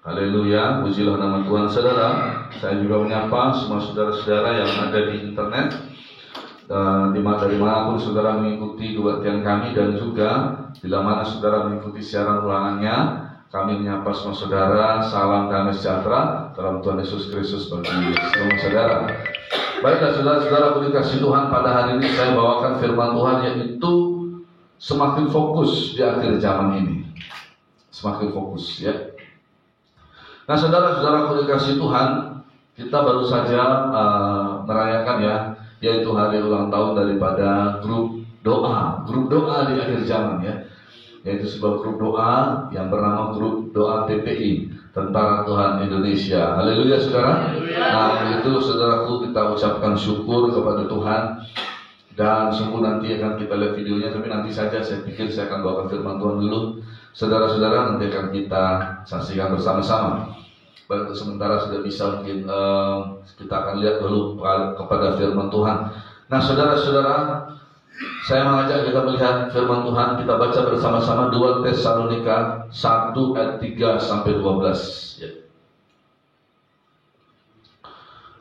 Haleluya, pujilah nama Tuhan. Saudara, saya juga menyapa semua saudara-saudara yang ada di internet, dari manapun saudara mengikuti kebaktian kami, dan juga bila mana saudara mengikuti siaran ulangannya. Kami menyapa semua saudara, salam damai sejahtera dalam Tuhan Yesus Kristus bagi semua saudara. Baiklah saudara-saudara dikasihi Tuhan, pada hari ini saya bawakan firman Tuhan, yaitu semakin fokus di akhir zaman ini. Semakin fokus, ya. Nah, saudara-saudara dikasihi Tuhan, kita baru saja merayakan, ya, yaitu hari ulang tahun daripada grup doa di akhir zaman, ya. Yaitu sebuah grup doa yang bernama Grup Doa TPI, Tentara Tuhan Indonesia. Haleluya, saudara. Nah, itu saudaraku, kita ucapkan syukur kepada Tuhan. Dan sungguh nanti akan kita lihat videonya, tapi nanti saja saya pikir saya akan bawakan firman Tuhan dulu. Saudara-saudara, nanti akan kita saksikan bersama-sama. Baik, sementara sudah bisa, mungkin kita akan lihat dulu kepada firman Tuhan. Nah, saudara-saudara, saya mengajak kita melihat firman Tuhan. Kita baca bersama-sama 2 Tesalonika 1 ayat 3 sampai 12, ya.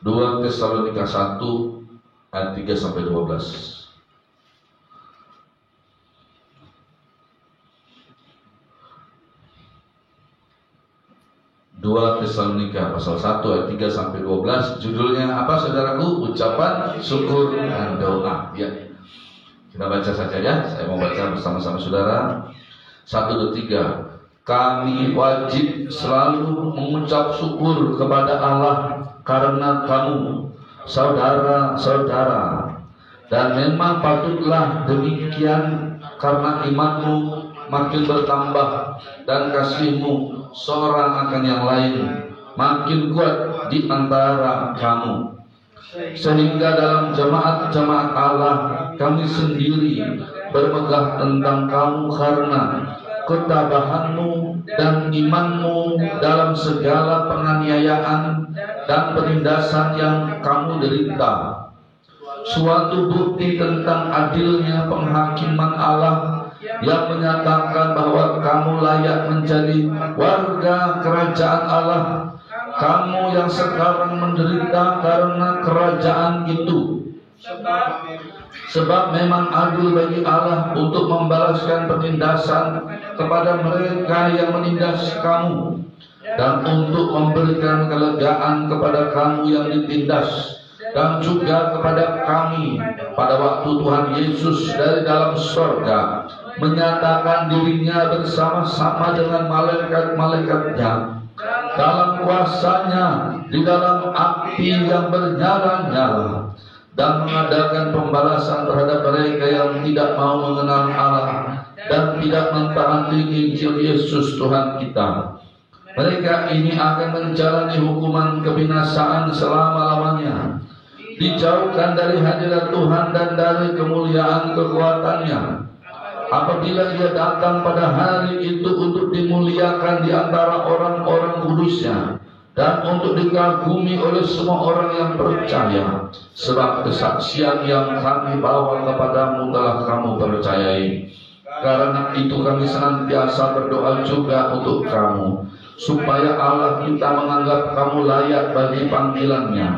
2 Tesalonika 1 ayat 3 sampai 12. 2 Tesalonika pasal 1 ayat 3 sampai 12. Judulnya apa, saudaraku? Ucapan syukur dan doa, ya. Kita baca saja, ya. Saya mau baca bersama-sama saudara. 1, 2, 3. Kami wajib selalu mengucap syukur kepada Allah karena kamu, saudara-saudara. Dan memang patutlah demikian, karena imanmu makin bertambah dan kasihmu seorang akan yang lain makin kuat di antara kamu. Sehingga dalam jemaat-jemaat Allah kami sendiri bermegah tentang kamu karena ketabahanmu dan imanmu dalam segala penganiayaan dan penindasan yang kamu derita. Suatu bukti tentang adilnya penghakiman Allah yang menyatakan bahwa kamu layak menjadi warga kerajaan Allah. Kamu yang sekarang menderita karena kerajaan itu. Sebab memang adil bagi Allah untuk membalaskan penindasan kepada mereka yang menindas kamu, dan untuk memberikan kelegaan kepada kamu yang ditindas, dan juga kepada kami pada waktu Tuhan Yesus dari dalam surga menyatakan dirinya bersama-sama dengan malaikat-malaikatnya dalam kuasanya di dalam api yang bernyala-nyala, dan mengadakan pembalasan terhadap mereka yang tidak mau mengenal Allah dan tidak mentaati Injil Yesus Tuhan kita. Mereka ini akan menjalani hukuman kebinasaan selama-lamanya, dijauhkan dari hadirat Tuhan dan dari kemuliaan kekuatannya, apabila Ia datang pada hari itu untuk dimuliakan di antara orang-orang kudusnya dan untuk dikagumi oleh semua orang yang percaya. Sebab kesaksian yang kami bawa kepadamu telah kamu percayai. Karena itu kami senantiasa berdoa juga untuk kamu, supaya Allah kita menganggap kamu layak bagi panggilannya,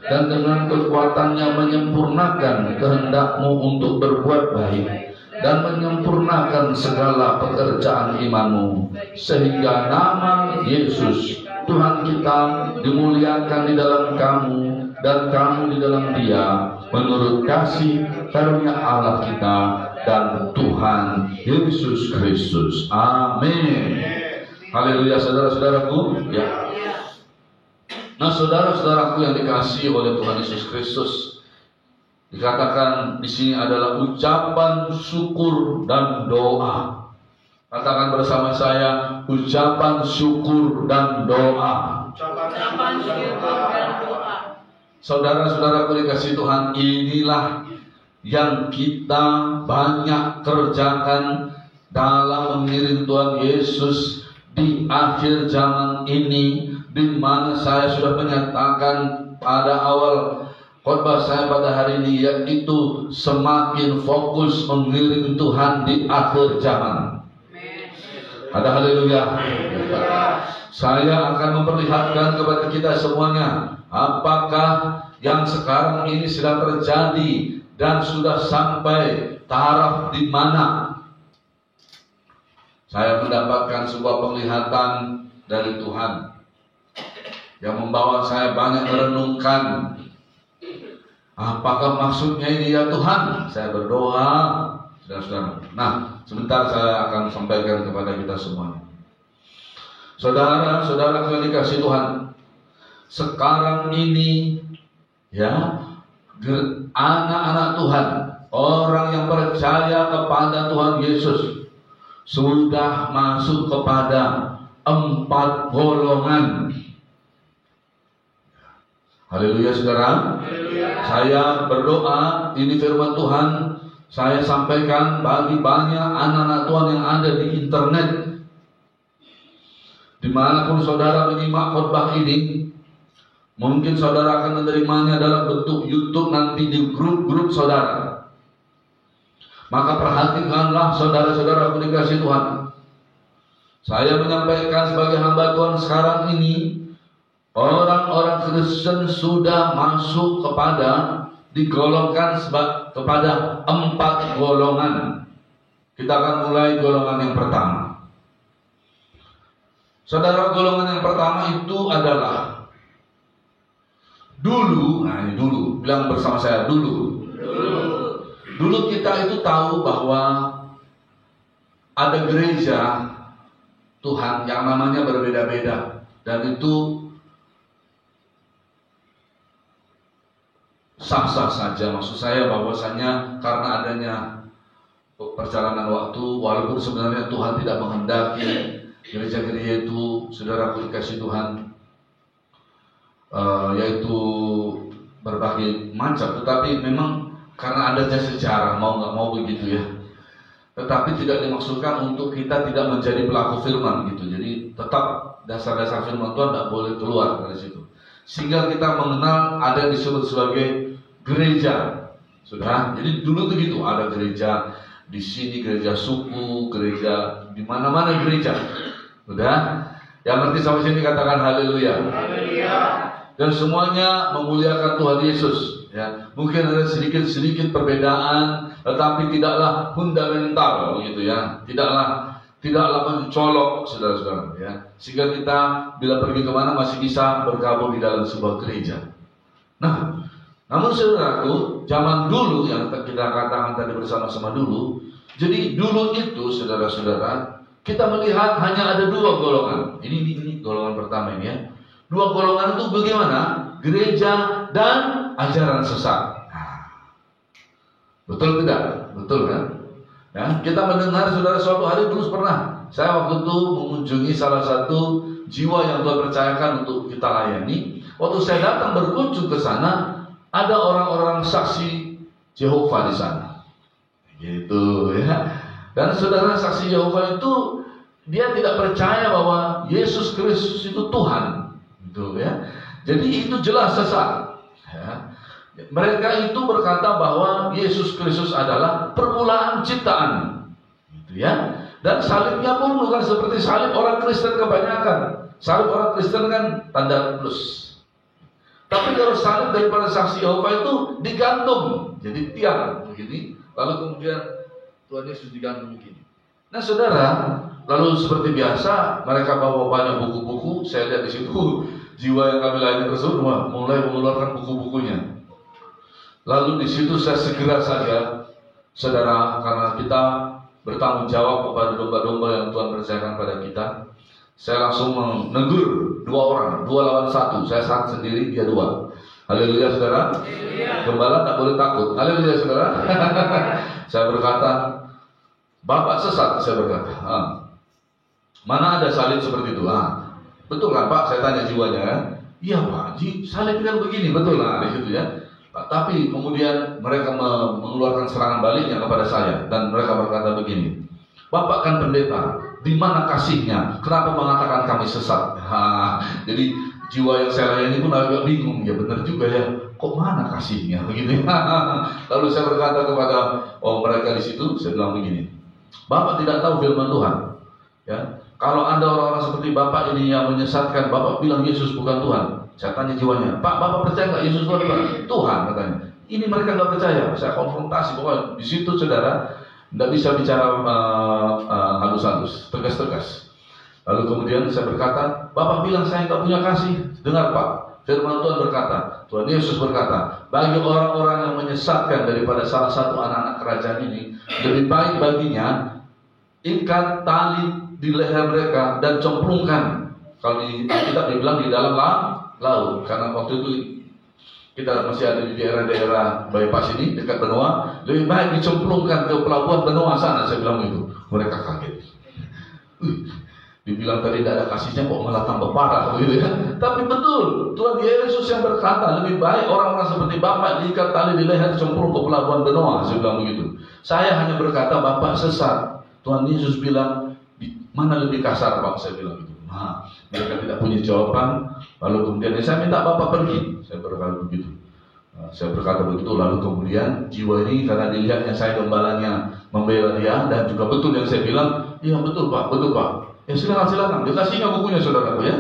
dan dengan kekuatannya menyempurnakan kehendakmu untuk berbuat baik, dan menyempurnakan segala pekerjaan imanmu, sehingga nama Yesus Tuhan kita dimuliakan di dalam kamu, dan kamu di dalam Dia, menurut kasih karunia Allah kita dan Tuhan Yesus Kristus. Amin. Haleluya, saudara-saudaraku, ya. Nah, saudara-saudaraku yang dikasihi oleh Tuhan Yesus Kristus, dikatakan di sini adalah ucapan syukur dan doa. Katakan bersama saya, ucapan syukur dan doa. Ucapan syukur dan doa. Saudara-saudaraku dikasihi Tuhan, inilah yang kita banyak kerjakan dalam mengiring Tuhan Yesus di akhir zaman ini, di mana saya sudah menyatakan pada awal khotbah saya pada hari ini, yaitu semakin fokus mengiring Tuhan di akhir zaman. Ada haleluya. Saya akan memperlihatkan kepada kita semuanya apakah yang sekarang ini sedang terjadi dan sudah sampai taraf di mana. Saya mendapatkan sebuah penglihatan dari Tuhan yang membawa saya banyak merenungkan apakah maksudnya ini ya Tuhan. Saya berdoa, saudara-saudara. Nah, sebentar saya akan sampaikan kepada kita semuanya. Saudara-saudara yang dikasihi Tuhan, sekarang ini ya, anak-anak Tuhan, orang yang percaya kepada Tuhan Yesus sudah masuk kepada 4 golongan. Haleluya saudara. Haleluya. Saya berdoa, ini firman Tuhan saya sampaikan bagi banyak anak-anak Tuhan yang ada di internet. Dimanapun saudara menyimak khotbah ini, mungkin saudara akan menerimanya dalam bentuk YouTube nanti di grup-grup saudara. Maka perhatikanlah saudara-saudara yang dikasihi Tuhan. Saya menyampaikan sebagai hamba Tuhan sekarang ini, orang-orang Kristen sudah masuk kepada, digolongkan kepada 4 golongan. Kita akan mulai golongan yang pertama. Saudara, golongan yang pertama itu adalah dulu, nah ini dulu, bilang bersama saya dulu. Dulu kita itu tahu bahwa ada gereja Tuhan yang namanya berbeda-beda, dan itu sah-sah saja. Maksud saya bahwasanya karena adanya perjalanan waktu, walaupun sebenarnya Tuhan tidak menghendaki gereja-gereja itu, saudaraku dikasih Tuhan, yaitu berbagai macam, tetapi memang karena adanya sejarah, mau nggak mau begitu ya. Tetapi tidak dimaksudkan untuk kita tidak menjadi pelaku firman gitu. Jadi tetap dasar-dasar firman Tuhan tidak boleh keluar dari situ. Sehingga kita mengenal ada yang disebut sebagai gereja, sudah. Jadi dulu tuh gitu, ada gereja di sini, gereja suku, gereja di mana-mana gereja. Sudah. Yang ngerti sampai sini katakan haleluya. Haleluya. Dan semuanya memuliakan Tuhan Yesus. Ya, mungkin ada sedikit-sedikit perbedaan, tetapi tidaklah fundamental, begitu ya. Tidaklah mencolok, saudara-saudara. Ya, sehingga kita bila pergi kemana masih bisa bergabung di dalam sebuah gereja. Nah, namun saudaraku, zaman dulu yang kita katakan tadi bersama-sama dulu. Jadi dulu itu, saudara-saudara, kita melihat hanya ada 2 golongan. Ini golongan pertama ini ya. 2 golongan itu bagaimana? Gereja dan ajaran sesat. Nah, betul tidak? Betul kan? Ya, kita mendengar saudara suatu hari dulu pernah saya waktu itu mengunjungi salah satu jiwa yang Tuhan percayakan untuk kita layani. Waktu saya datang berkunjung ke sana, ada orang-orang saksi Yehova di sana. Gitu ya. Dan saudara, saksi Yehova itu dia tidak percaya bahwa Yesus Kristus itu Tuhan, gitu ya. Jadi itu jelas sesat. Ya. Mereka itu berkata bahwa Yesus Kristus adalah permulaan ciptaan, gitu ya. Dan salibnya pun bukan seperti salib orang Kristen kebanyakan. Salib orang Kristen kan tanda plus. Tapi kalau salib daripada saksi Yehova itu digantung, jadi tiang begini, lalu kemudian Tuhan Yesus digantung begini. Nah saudara, lalu seperti biasa mereka bawa banyak buku-buku. Saya lihat di situ jiwa yang kami layani tersebut mulai mengeluarkan buku-bukunya. Lalu di situ saya segera saja, saudara, karena kita bertanggung jawab kepada domba-domba yang Tuhan percayakan pada kita, saya langsung menegur 2 orang, 2 lawan 1. Saya saat sendiri, dia 2. Haleluya saudara. Gembala tak boleh takut. Haleluya saudara. Saya berkata, Bapak sesat, saya berkata. Mana ada salib seperti itu? Betul kan Pak? Saya tanya jiwanya kan. Iya Pak, salib kan begini, betul lah di situ ya. Tapi kemudian mereka mengeluarkan serangan baliknya kepada saya, dan mereka berkata begini, Bapak kan pendeta, di mana kasihnya? Kenapa mengatakan kami sesat? Jadi jiwa yang saya layani pun agak bingung. Ya benar juga ya, kok mana kasihnya? Begitu. Lalu saya berkata kepada mereka di situ, saya bilang begini, Bapak tidak tahu firman Tuhan. Ya, Kalau ada orang-orang seperti Bapak ini yang menyesatkan, Bapak bilang Yesus bukan Tuhan. Saya tanya jiwanya, Pak, Bapak percaya nggak Yesus bukan Tuhan? Tuhan katanya. Ini mereka nggak percaya. Saya konfrontasi, pokoknya di situ saudara nggak bisa bicara halus-halus, tegas-tegas. Lalu kemudian saya berkata, Bapak bilang saya nggak punya kasih. Dengar Pak, firman Tuhan berkata, Tuhan Yesus berkata, bagi orang-orang yang menyesatkan daripada salah satu anak-anak kerajaan ini, lebih baik baginya ikat tali di leher mereka dan cemplungkan. Kalau di Alkitab dibilang di dalam laut, karena waktu itu kita masih ada di daerah-daerah bypass ini dekat Benoa, lebih baik dicemplungkan ke pelabuhan Benoa sana. Saya bilang itu, mereka kaget. Dibilang tadi tidak ada kasihnya kok malah tambah parah gitu ya. Tapi betul, Tuhan Yesus yang berkata lebih baik orang-orang seperti Bapak diikat tali di leher cemplung ke pelabuhan Benoa. Saya bilang begitu. Saya hanya berkata Bapak sesat. Tuhan Yesus bilang mana lebih kasar Pak? Saya bilang gitu. Nah, mereka tidak punya jawaban. Lalu kemudian saya minta Bapak pergi. Saya berkata begitu. Saya berkata begitu. Lalu kemudian jiwa ini karena dilihatnya saya gembalanya membela dia dan juga betul yang saya bilang. Iya betul Pak, betul Pak. Ya silakan. Dia kasihnya bukunya saudaraku ya.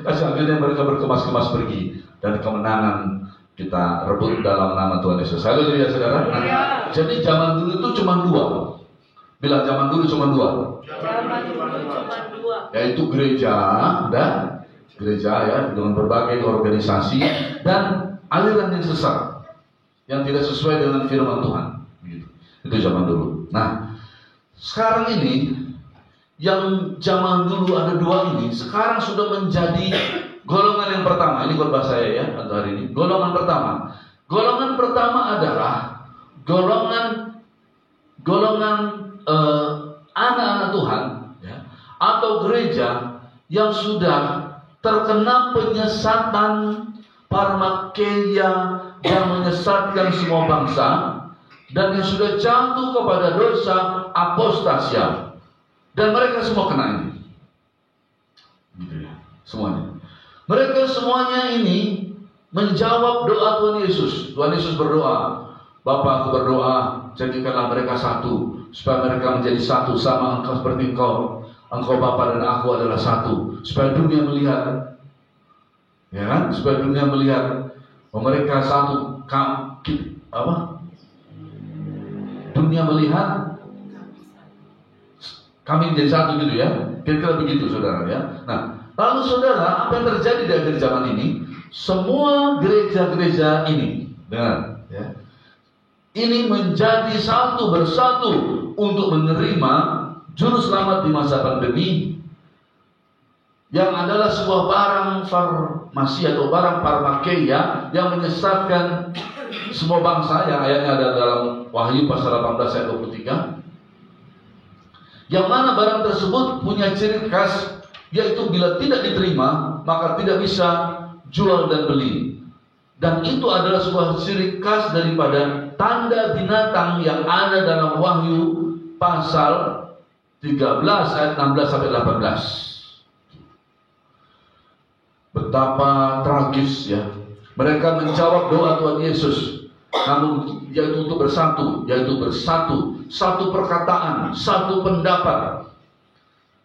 Kasih akhirnya mereka berkemas-kemas pergi dan kemenangan kita rebut dalam nama Tuhan Yesus. Haleluya saudara. Jadi zaman dulu itu cuma dua. Bilang zaman dulu cuma dua. Yaitu gereja dan gereja ya dengan berbagai organisasi dan aliran yang sesat yang tidak sesuai dengan firman Tuhan. Gitu. Itu zaman dulu. Nah, sekarang ini yang zaman dulu ada dua ini sekarang sudah menjadi golongan yang pertama. Ini khotbah saya ya untuk hari ini. Golongan pertama. Golongan pertama adalah golongan anak-anak Tuhan ya, atau gereja yang sudah terkena penyesatan parmakeia yang menyesatkan semua bangsa dan yang sudah jatuh kepada dosa apostasia. Dan mereka semua kena ini. Gitu ya, semuanya. Mereka semuanya ini menjawab doa Tuhan Yesus. Tuhan Yesus berdoa, Bapa, aku berdoa, jadikanlah mereka satu, supaya mereka menjadi satu sama engkau seperti engkau. Engkau Bapa dan aku adalah satu, supaya dunia melihat, ya kan? Supaya dunia melihat bahwa mereka satu. Dunia melihat kami menjadi satu gitu ya. Kira-kira begitu saudara ya. Nah, lalu saudara, apa yang terjadi di akhir zaman ini? Semua gereja-gereja ini, dengar ya, ini menjadi satu bersatu untuk menerima juru selamat di masa pandemi yang adalah sebuah barang farmasi atau barang parmakeia yang menyesatkan semua bangsa, yang ayatnya ada dalam Wahyu pasal 18 ayat 23. Yang mana barang tersebut punya ciri khas, yaitu bila tidak diterima maka tidak bisa jual dan beli. Dan itu adalah sebuah ciri khas daripada tanda binatang yang ada dalam Wahyu pasal 13 ayat 16 sampai 18. Betapa tragis ya. Mereka menjawab doa Tuhan Yesus, namun yaitu untuk bersatu, satu perkataan, satu pendapat,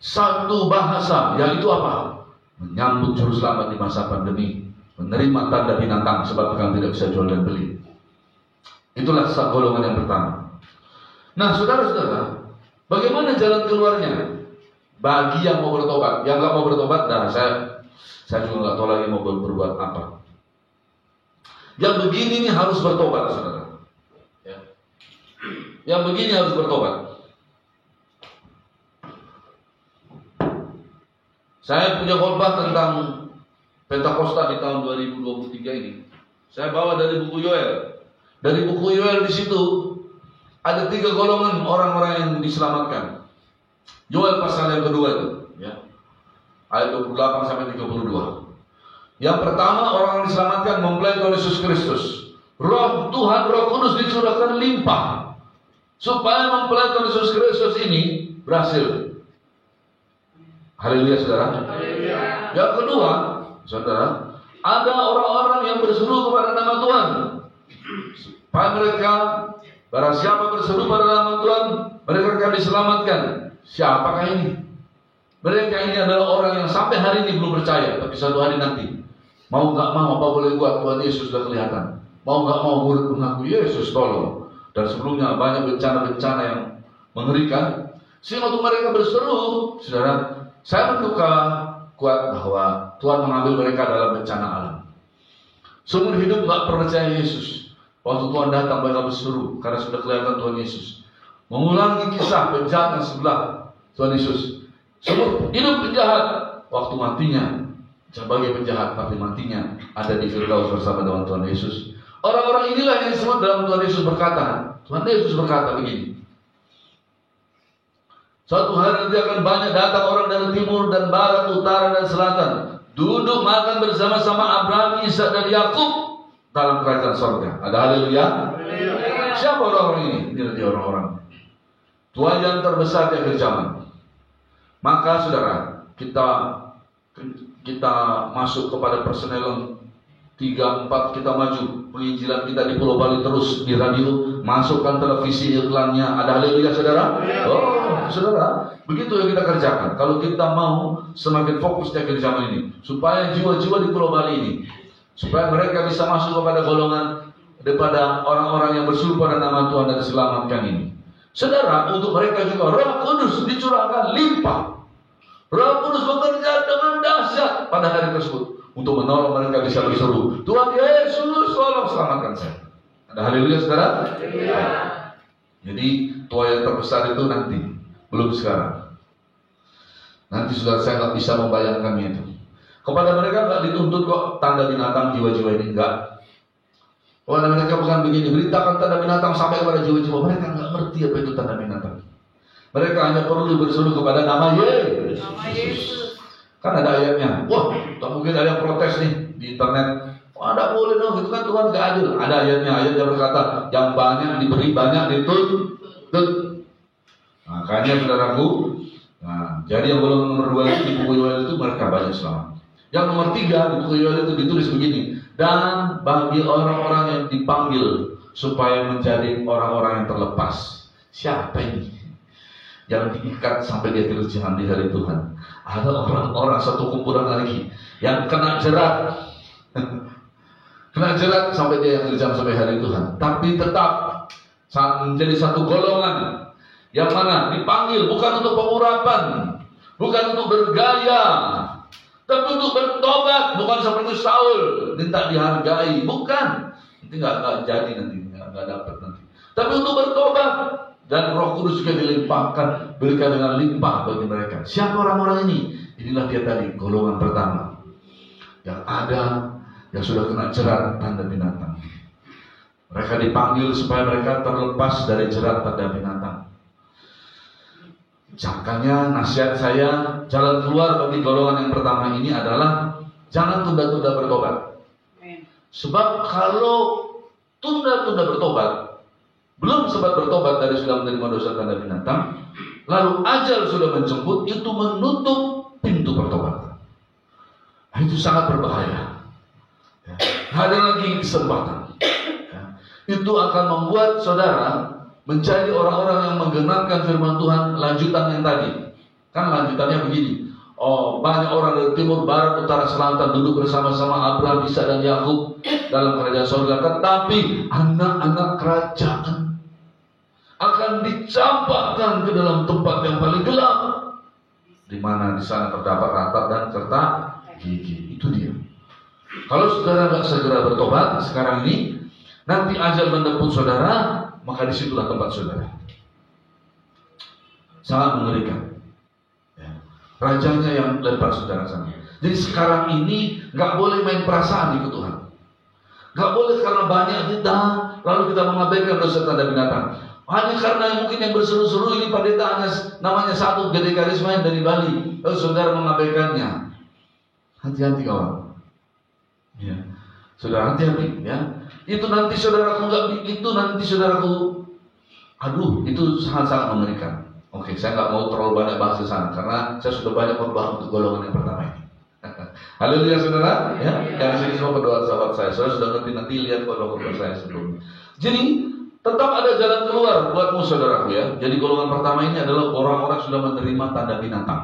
satu bahasa, yang itu apa? Menyambut juru selamat di masa pandemi, menerima tanda binatang sebab kalian tidak bisa jual dan beli. Itulah golongan yang pertama. Nah, saudara-saudara, bagaimana jalan keluarnya bagi yang mau bertobat? Yang nggak mau bertobat, nah saya juga nggak tahu lagi mau berbuat apa. Yang begini nih harus bertobat, saudara. Ya. Yang begini harus bertobat. Saya punya khotbah tentang Pentakosta di tahun 2023 ini. Saya bawa dari buku Yoel. Dari buku Yoel di situ ada 3 golongan orang-orang yang diselamatkan. Yoel pasal yang kedua itu, ya. Ayat 28 sampai 32. Yang pertama, orang yang diselamatkan mempelai Tuhan Yesus Kristus. Roh Tuhan, Roh Kudus dicurahkan limpah supaya mempelai Tuhan Yesus Kristus ini berhasil. Haleluya, saudara. Haleluya. Yang kedua, saudara, ada orang-orang yang berseru kepada nama Tuhan supaya mereka, barang siapa berseru pada nama Tuhan, mereka akan diselamatkan. Siapakah ini? Mereka ini adalah orang yang sampai hari ini belum percaya, tapi suatu hari nanti mau nggak mau apa boleh buat, Tuhan Yesus sudah kelihatan. Mau nggak mau murid mengaku Yesus tolong. Dan sebelumnya banyak bencana-bencana yang mengerikan. Sehingga untuk mereka berseru, saudara, saya menduga kuat bahwa Tuhan mengambil mereka dalam bencana alam. Seumur hidup nggak percaya Yesus. Waktu Tuhan datang mereka berseru karena sudah kelihatan Tuhan Yesus. Mengulangi kisah penjahat yang sebelah Tuhan Yesus. Seumur hidup penjahat, waktu matinya sebagai penjahat, tapi matinya ada di Firdaus bersama dengan Tuhan Yesus. Orang-orang inilah yang disebut dalam Tuhan Yesus berkata. Tuhan Yesus berkata begini. Suatu hari nanti akan banyak datang orang dari timur dan barat, utara dan selatan, duduk makan bersama-sama Abraham, Ishak dan Yakub dalam kerajaan sorga. Ada haleluya? Siapa orang-orang ini? Ini dia orang-orang Tuhan yang terbesar di akhir zaman. Maka saudara, kita masuk kepada personel 3-4, kita maju penginjilan kita di Pulau Bali terus di radio, masukkan televisi iklannya. Ada haleluya saudara? Oh saudara, begitu yang kita kerjakan. Kalau kita mau semakin fokus di akhir zaman ini, supaya jiwa-jiwa di Pulau Bali ini, supaya mereka bisa masuk kepada golongan daripada orang-orang yang berseru pada nama Tuhan dan diselamatkan ini. Saudara, untuk mereka juga Roh Kudus dicurahkan limpah. Roh Kudus bekerja dengan dahsyat pada hari tersebut untuk menolong mereka bisa berseru, Tuhan Yesus tolong selamatkan saya. Ada haleluya saudara? Ya. Jadi Tuhan yang terbesar itu nanti, belum sekarang. Nanti saudara, saya nggak bisa membayangkannya itu. Kepada mereka nggak dituntut kok tanda binatang jiwa-jiwa ini, enggak. Kepada mereka bukan begini, beritakan tanda binatang sampai kepada jiwa-jiwa. Mereka nggak ngerti apa itu tanda binatang. Mereka hanya perlu berseru kepada nama Yesus. Kan ada ayatnya. Wah, tak mungkin ada yang protes nih di internet. Wah, tidak boleh dong, itu kan Tuhan gak adil. Ada ayatnya, ayatnya berkata, yang banyak diberi, banyak dituntut. Makanya saudaraku, nah, jadi yang golongan nomor 2 itu di buku Yoel itu mereka banyak selamat. Yang nomor 3 di buku Yoel itu ditulis begini, dan bagi orang-orang yang dipanggil supaya menjadi orang-orang yang terlepas. Siapa ini? Yang diikat sampai dia terjemahan di hari Tuhan. Ada orang-orang satu kumpulan lagi yang kena jerat. Kena jerat sampai dia yang terjam sampai hari Tuhan. Tapi tetap menjadi satu golongan yang mana dipanggil bukan untuk pengurapan, bukan untuk bergaya, tapi untuk bertobat. Bukan seperti Saul minta dihargai, bukan. Nanti nggak jadi, nanti nggak dapat nanti. Tapi untuk bertobat. Dan Roh Kudus juga dilimpahkan, berikan dengan limpah bagi mereka. Siapa orang-orang ini? Inilah dia tadi, golongan pertama. Yang ada, yang sudah kena jerat tanda binatang. Mereka dipanggil supaya mereka terlepas dari jerat tanda binatang. Makanya nasihat saya, jalan keluar bagi golongan yang pertama ini adalah jangan tunda-tunda bertobat. Sebab kalau tunda-tunda bertobat, belum sempat bertobat dari sudah menerima dosa tanda binatang, lalu ajal sudah menjemput, itu menutup pintu pertobatan. Nah, itu sangat berbahaya. Ya. Ada lagi kesempatan. Ya. Itu akan membuat saudara menjadi orang-orang yang menggenapkan firman Tuhan. Lanjutan yang tadi, kan lanjutannya begini. Oh, banyak orang dari timur, barat, utara, selatan duduk bersama-sama Abraham, Ishak dan Yakub dalam kerajaan surga. Tetapi anak-anak kerajaan akan dicampakkan ke dalam tempat yang paling gelap, di mana di sana terdapat ratap dan kertak gigi. Itu dia. Kalau saudara nggak segera bertobat sekarang ini, nanti ajal menjemput saudara, maka disitulah tempat saudara. Sangat mengerikan. Ya. Rajanya yang lempar saudara sana. Jadi sekarang ini nggak boleh main perasaan ikut Tuhan. Nggak boleh karena banyak kita, lalu kita mengabaikan dosa tanda binatang. Hanya karena mungkin yang berseru-seru ini pendeta hanya namanya satu, Gede Karisma yang dari Bali, lalu saudara mengabaikannya. Hati-hati kawan. Ya. Saudara hati-hati ya. Itu nanti saudaraku aduh, itu sangat-sangat mengerikan. Oke, saya nggak mau terlalu banyak bahas di sana karena saya sudah banyak berdoa untuk golongan yang pertama ini. Haleluya saudara, ya. Yang sini semua berdoa sahabat saya. Saudara sudah ngerti, nanti lihat khotbah saya sebelumnya. Jadi tetap ada jalan keluar buatmu saudaraku ya. Jadi golongan pertama ini adalah orang-orang sudah menerima tanda binatang.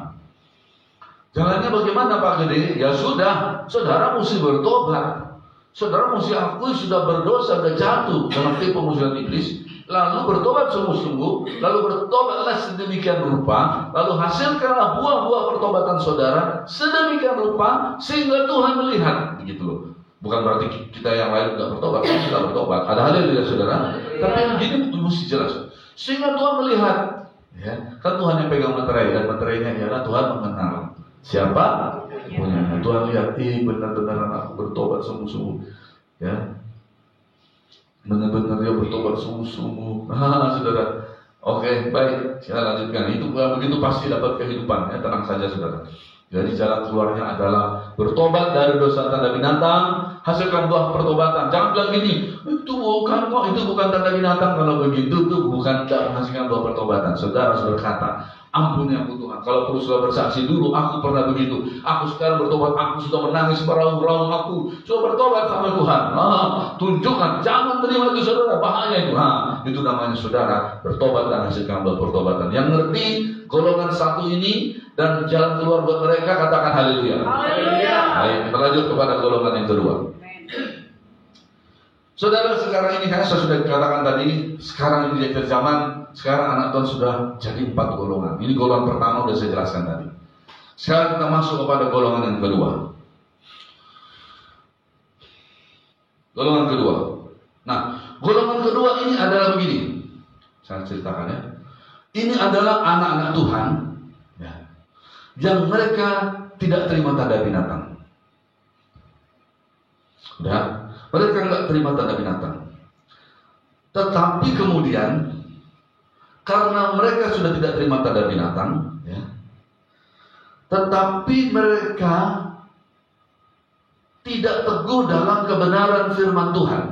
Jalannya bagaimana Pak Gede? Ya sudah, saudara mesti bertobat. Saudara mesti akui sudah berdosa, sudah jatuh dalam tipu muslihat iblis. Lalu bertobat sungguh-sungguh, lalu bertobatlah sedemikian rupa, lalu hasilkanlah buah-buah pertobatan saudara sedemikian rupa sehingga Tuhan melihat, begitu loh. Bukan berarti kita yang lain tidak bertobat, kita bertobat. Ada hal yang tidak saudara, tapi yang gini mesti jelas. Sehingga Tuhan melihat, ya, kan Tuhan yang pegang materai dan materainya ialah Tuhan mengenal siapa punyanya. Tuhan lihat, benar-benar anakku bertobat sungguh-sungguh, ya. Benar-benar dia bertobat sungguh-sungguh. Saudara. Oke, baik. Kita lanjutkan. Itu begitu pasti dapat kehidupan. Ya, tenang saja, saudara. Jadi jalan keluarnya adalah bertobat dari dosa tanda binatang, hasilkan buah pertobatan. Jangan bilang gini, itu bukan tanda binatang. Kalau begitu itu bukan menghasilkan buah pertobatan. Saudara harus berkata, ampuni aku Tuhan. Kalau perlu sudah bersaksi dulu, aku pernah begitu. Aku sekarang bertobat, aku sudah menangis meraung-raung aku. Sudah bertobat sama Tuhan. Tunjukkan, jangan terima itu saudara, bahaya itu. Itu namanya saudara bertobat dan hasilkan buah pertobatan. Yang ngerti golongan satu ini dan jalan keluar buat mereka, katakan haleluya. Haleluya. Baik, kita lanjut kepada golongan yang kedua. Saudara, sekarang ini kan saya sudah katakan tadi, sekarang ini di akhir zaman, sekarang anak Tuhan sudah jadi 4 golongan. Ini golongan pertama sudah saya jelaskan tadi. Sekarang kita masuk kepada golongan yang kedua. Golongan kedua. Nah, golongan kedua ini adalah begini. Saya ceritakan ya. Ini adalah anak-anak Tuhan, ya, yang mereka tidak terima tanda binatang. Udah, mereka nggak terima tanda binatang. Tetapi kemudian karena mereka sudah tidak terima tanda binatang, ya, tetapi mereka tidak teguh dalam kebenaran firman Tuhan.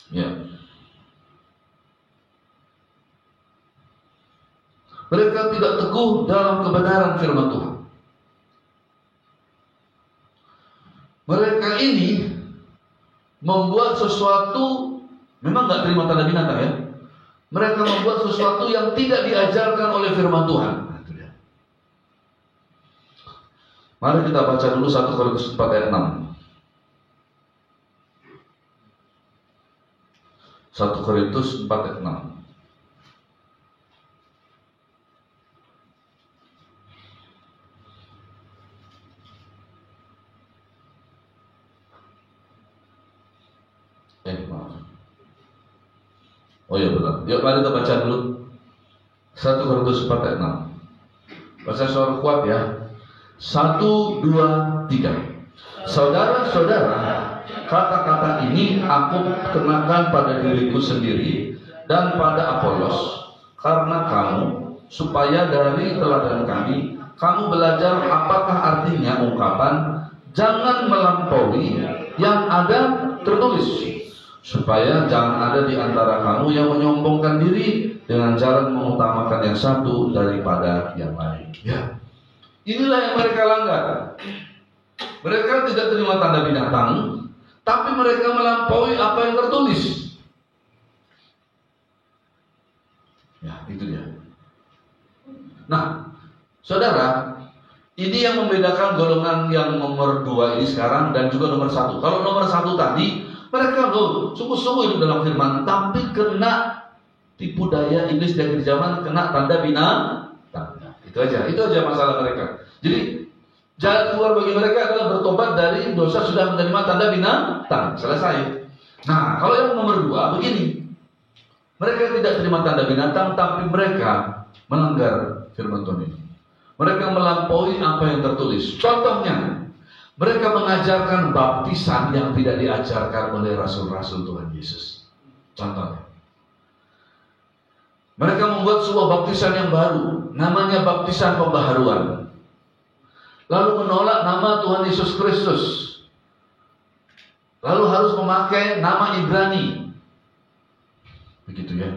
Ya. Mereka tidak teguh dalam kebenaran firman Tuhan. Mereka ini membuat sesuatu, memang nggak terima tanda binatang ya. Mereka membuat sesuatu yang tidak diajarkan oleh firman Tuhan. Mari kita baca dulu 1 Korintus 4 ayat 6. 1 Korintus 4 ayat 6. Maaf. Oh ya benar. Yuk mari kita baca dulu 1 Korintus 4 ayat 6. Baca suara kuat ya. 1, 2, 3. Saudara-saudara, kata-kata ini aku kenakan pada diriku sendiri dan pada Apolos karena kamu, supaya dari teladan kami kamu belajar apakah artinya ungkapan jangan melampaui yang ada tertulis, supaya jangan ada di antara kamu yang menyombongkan diri dengan cara mengutamakan yang satu daripada yang lain. Ya, inilah yang mereka langgar. Mereka tidak terima tanda binatang, tapi mereka melampaui apa yang tertulis. Ya, itu dia. Nah, saudara, ini yang membedakan golongan yang nomor 2 ini sekarang dan juga nomor 1. Kalau nomor 1 tadi, mereka sungguh-sungguh hidup dalam firman, tapi kena tipu daya iblis dari zaman, kena tanda binatang. Itu aja masalah mereka. Jadi jalan keluar bagi mereka adalah bertobat dari dosa sudah menerima tanda binatang. Selesai. Nah, kalau yang nomor 2 begini, mereka tidak terima tanda binatang, tapi mereka melanggar firman Tuhan ini. Mereka melampaui apa yang tertulis. Contohnya, mereka mengajarkan baptisan yang tidak diajarkan oleh rasul-rasul Tuhan Yesus. Contohnya, mereka membuat sebuah baptisan yang baru, namanya baptisan pembaharuan. Lalu menolak nama Tuhan Yesus Kristus. Lalu harus memakai nama Ibrani. Begitu ya.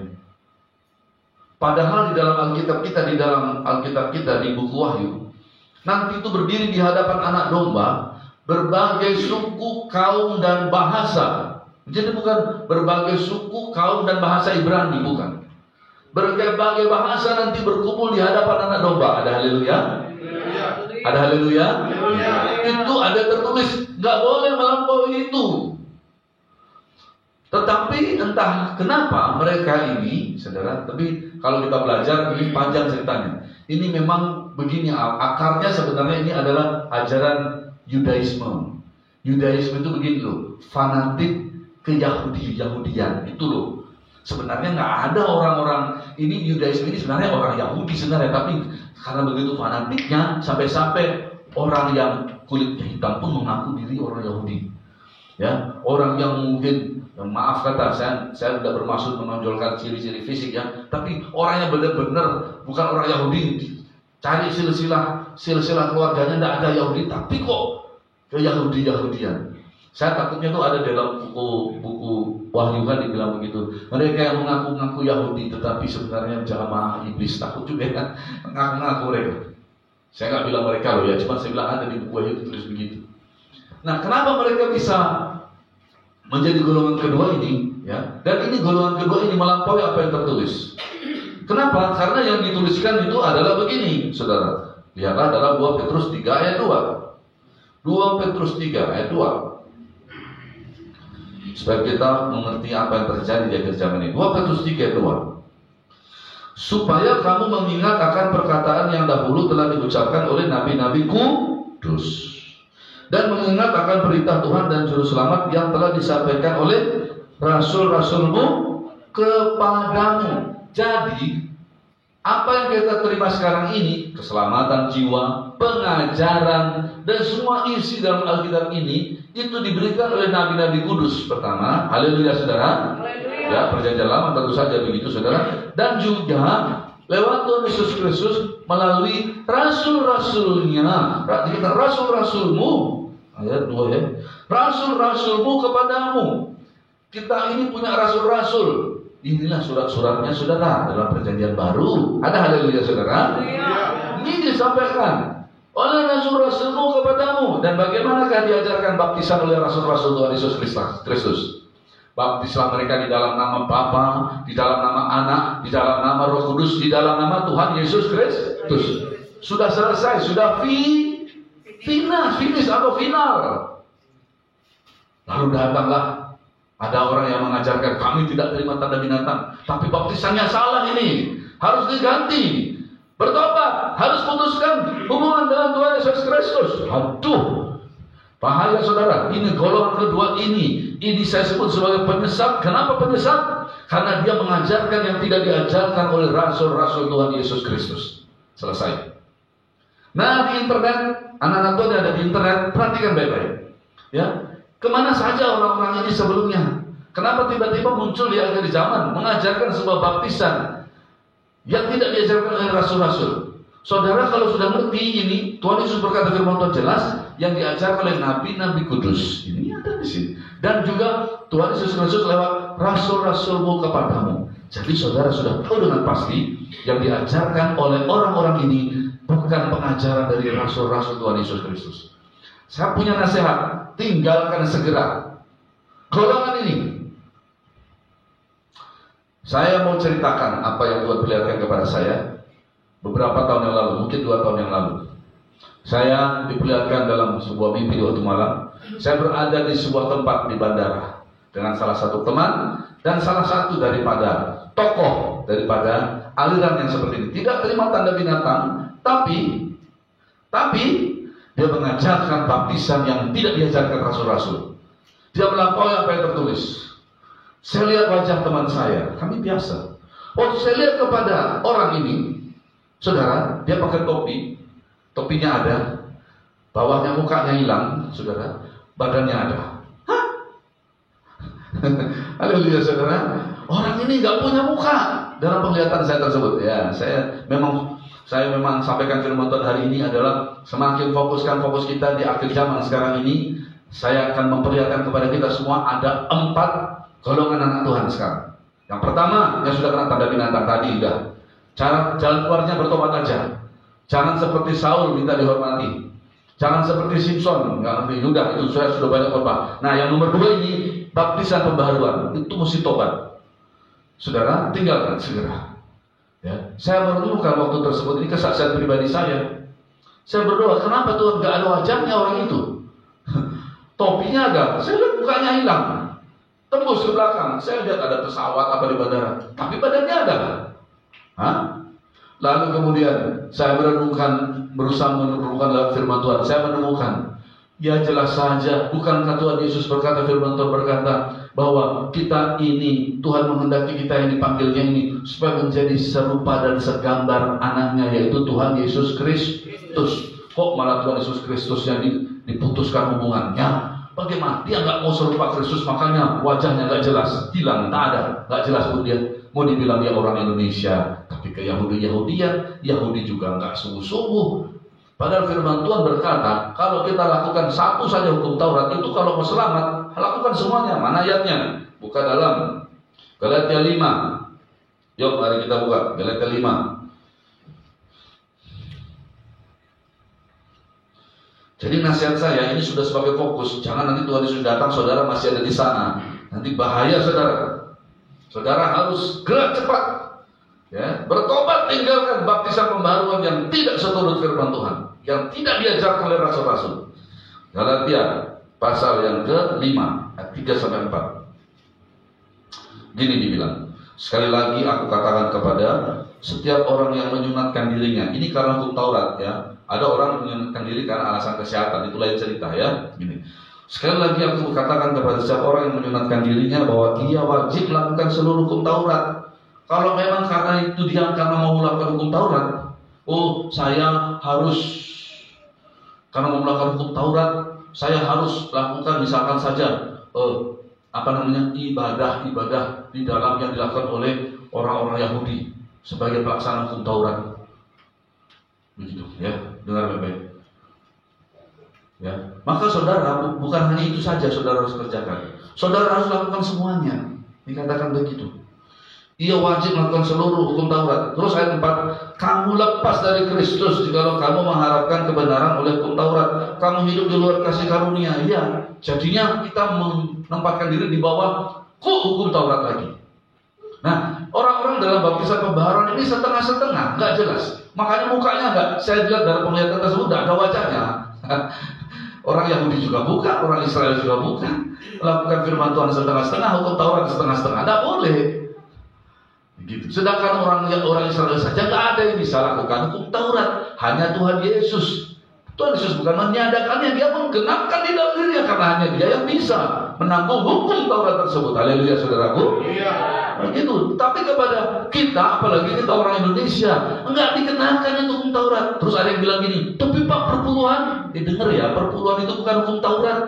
Padahal di dalam Alkitab kita, di buku Wahyu, nanti itu berdiri di hadapan anak domba berbagai suku, kaum, dan bahasa. Jadi bukan berbagai suku, kaum, dan bahasa Ibrani, bukan. berbagai bahasa nanti berkumpul di hadapan anak domba. Ada haleluya? Ada haleluya? Itu ada tertulis, nggak boleh melampaui itu. Tetapi entah kenapa mereka ini, saudara, tapi kalau kita belajar ini panjang ceritanya. Ini memang begini, akarnya sebenarnya ini adalah ajaran Yudaisme. Yudaisme itu begini loh, fanatik ke Yahudian itu loh. Sebenarnya nggak ada orang-orang ini, Yudaisme ini sebenarnya orang Yahudi sebenarnya, tapi karena begitu fanatiknya sampai-sampai orang yang kulitnya hitam pun mengaku diri orang Yahudi. Ya, orang yang mungkin, maaf kata saya tidak bermaksud menonjolkan ciri-ciri fisik ya, tapi orang yang benar-benar bukan orang Yahudi, cari silsilah keluarganya tidak ada Yahudi, tapi kok ke Yahudian. Saya takutnya itu ada dalam buku Wahyu kan dibilang begitu. Mereka yang mengaku-ngaku Yahudi tetapi sebenarnya jamaah iblis, takut juga kan mengaku-ngaku mereka. Saya nggak bilang mereka loh ya, cuma saya bilang ada di buku Wahyu ditulis begitu. Nah, kenapa mereka bisa menjadi golongan kedua ini? Ya, dan ini golongan kedua ini melampaui apa yang tertulis. Kenapa? Karena yang dituliskan itu adalah begini, saudara. Lihatlah dalam 2 Petrus 3 ayat 2. 2 Petrus 3 ayat 2. Supaya kita mengerti apa yang terjadi di akhir zaman ini. 2 Petrus 3 ayat 2. Supaya kamu mengingat akan perkataan yang dahulu telah diucapkan oleh nabi-nabi kudus, dan mengingat akan perintah Tuhan dan juru selamat yang telah disampaikan oleh rasul-rasulmu kepadamu. Jadi apa yang kita terima sekarang ini, keselamatan jiwa, pengajaran, dan semua isi dalam Alkitab ini, itu diberikan oleh nabi-nabi kudus. Pertama, haleluya saudara. Ya, perjanjian lama tentu saja begitu saudara. Dan juga lewat Tuhan Yesus Kristus melalui rasul-rasulnya. Berarti kita rasul-rasulmu, ayat 2 ya, rasul-rasulmu kepadamu. Kita ini punya rasul-rasul. Inilah surat-suratnya saudara dalam perjanjian baru. Ada haleluya saudara. Ini disampaikan oleh rasul-rasulmu kepadamu. Dan bagaimanakah diajarkan baptisan oleh rasul-rasul Tuhan Yesus Kristus? Baptislah mereka di dalam nama Bapa, di dalam nama Anak, di dalam nama Roh Kudus, di dalam nama Tuhan Yesus Kristus. Sudah selesai, sudah finish atau final. Lalu datanglah ada orang yang mengajarkan kami tidak terima tanda binatang, tapi baptisannya salah ini, harus diganti. Bertobat, harus putuskan hubungan dengan Tuhan Yesus Kristus. Aduh, bahaya saudara. Ini golongan kedua ini saya sebut sebagai penyesat. Kenapa penyesat? Karena dia mengajarkan yang tidak diajarkan oleh rasul-rasul Tuhan Yesus Kristus. Selesai. Nah, di internet, anak-anak Tuhan ada di internet, perhatikan baik-baik. Ya, kemana saja orang-orang ini sebelumnya? Kenapa tiba-tiba muncul di akhir zaman mengajarkan sebuah baptisan yang tidak diajarkan oleh rasul-rasul? Saudara, kalau sudah ngerti ini, Tuhan Yesus berkata firman Tuhan jelas, yang diajarkan oleh nabi-nabi kudus. Ini ada di sini. Dan juga Tuhan Yesus Kristus lewat rasul-rasulmu kepadamu. Jadi saudara sudah tahu dengan pasti yang diajarkan oleh orang-orang ini bukan pengajaran dari rasul-rasul Tuhan Yesus Kristus. Saya punya nasihat, tinggalkan segera golongan ini. Saya mau ceritakan apa yang Tuhan perlihatkan kepada saya beberapa tahun yang lalu, mungkin 2 tahun yang lalu. Saya diperlihatkan dalam sebuah mimpi di waktu malam. Saya berada di sebuah tempat di bandara dengan salah satu teman dan salah satu daripada tokoh daripada aliran yang seperti ini. Tidak terima tanda binatang, tapi dia mengajarkan baptisan yang tidak diajarkan rasul-rasul. Dia melampaui apa yang tertulis. Saya lihat wajah teman saya, kami biasa. Waktu saya lihat kepada orang ini, saudara, dia pakai topi, topinya ada, bawahnya mukanya hilang, saudara, badannya ada. Hah? Haleluya saudara. Orang ini nggak punya muka dalam penglihatan saya tersebut. Ya, saya memang sampaikan firman Tuhan hari ini adalah semakin fokus kita di akhir zaman sekarang ini. Saya akan memperlihatkan kepada kita semua ada 4 golongan anak Tuhan sekarang. Yang pertama, yang sudah kena tanda binatang tadi udah. Jalan keluarnya bertobat aja. Jangan seperti Saul minta dihormati. Jangan seperti Simpson, nggak ngerti udah itu saya sudah banyak khotbah. Nah, yang nomor 2 ini baptisan pembaharuan, itu mesti tobat. Saudara, tinggalkan segera. Ya, saya merenungkan waktu tersebut, ini kesaksian pribadi saya. Saya berdoa, kenapa Tuhan gak ada wajahnya orang itu? Topinya ada, saya lihat mukanya hilang. Tembus ke belakang, saya lihat ada pesawat apa di bandara, tapi badannya ada. Hah? Lalu kemudian saya berusaha menemukan dalam firman Tuhan. Saya menemukan, ya jelas saja, bukankah Tuhan Yesus berkata, firman Tuhan berkata bahwa kita ini, Tuhan menghendaki kita yang dipanggilnya ini supaya menjadi serupa dan segambar anaknya, yaitu Tuhan Yesus Kristus. Kok malah Tuhan Yesus Kristus yang diputuskan hubungannya? Bagaimana? Dia nggak mau serupa Kristus, makanya wajahnya nggak jelas, hilang, tak ada, nggak jelas pun dia. Mau dibilang dia orang Indonesia, tapi ke Yahudi-Yahudian, Yahudi juga nggak sungguh-sungguh. Padahal firman Tuhan berkata, kalau kita lakukan satu saja hukum Taurat, itu kalau mau selamat, lakukan semuanya. Mana ayatnya? Buka dalam Galatia 5. Yuk, mari kita buka Galatia 5. Jadi nasihat saya ini sudah sebagai fokus. Jangan nanti Tuhan Yesus datang, saudara masih ada di sana. Nanti bahaya, saudara. Saudara harus gerak cepat, ya, bertobat, tinggalkan baptisan pembaharuan yang tidak seturut firman Tuhan, yang tidak diajarkan oleh rasul-rasul. Galatia pasal yang ke-5 ayat 3-4. Gini dibilang, sekali lagi aku katakan kepada setiap orang yang menyunatkan dirinya. Ini karena hukum Taurat, ya. Ada orang menyunatkan diri karena alasan kesehatan, itu lain cerita, ya. Gini. Sekali lagi aku katakan kepada setiap orang yang menyunatkan dirinya bahwa ia wajib melakukan seluruh hukum Taurat. Kalau memang karena itu dia karena mau melakukan hukum Taurat, oh saya harus karena mau melakukan hukum Taurat, saya harus lakukan misalkan saja ibadah di dalam yang dilakukan oleh orang-orang Yahudi sebagai pelaksana hukum Taurat. Begitu, ya, dengar baik-baik. Ya, maka saudara bukan hanya itu saja saudara harus kerjakan. Saudara harus lakukan semuanya. Dikatakan begitu. Ia wajib melakukan seluruh hukum Taurat. Terus ayat 4, kamu lepas dari Kristus jikalau kamu mengharapkan kebenaran oleh hukum Taurat. Kamu hidup di luar kasih karunia. Ya, jadinya kita menempatkan diri di bawah hukum Taurat lagi. Nah, orang-orang dalam baptisan pembaharuan ini setengah-setengah, nggak jelas. Makanya mukanya nggak, saya lihat dari penglihatan tersebut nggak ada wajahnya. Orang Yahudi juga bukan, orang Israel juga bukan. Lakukan firman Tuhan setengah-setengah, hukum Taurat setengah-setengah, tidak boleh. Begitu. Sedangkan orang Israel saja nggak ada yang bisa lakukan hukum Taurat, hanya Tuhan Yesus. Tuhan Yesus bukan meniadakannya, dia menggenapkan di dalam dirinya karena hanya dia yang bisa menanggung hukum Taurat tersebut. Haleluya, saudaraku. Iya. Begitu. Tapi kepada kita, apalagi kita orang Indonesia, enggak dikenakan itu hukum Taurat. Terus ada yang bilang gini, tapi Pak perpuluhan, dengar ya, perpuluhan itu bukan hukum Taurat.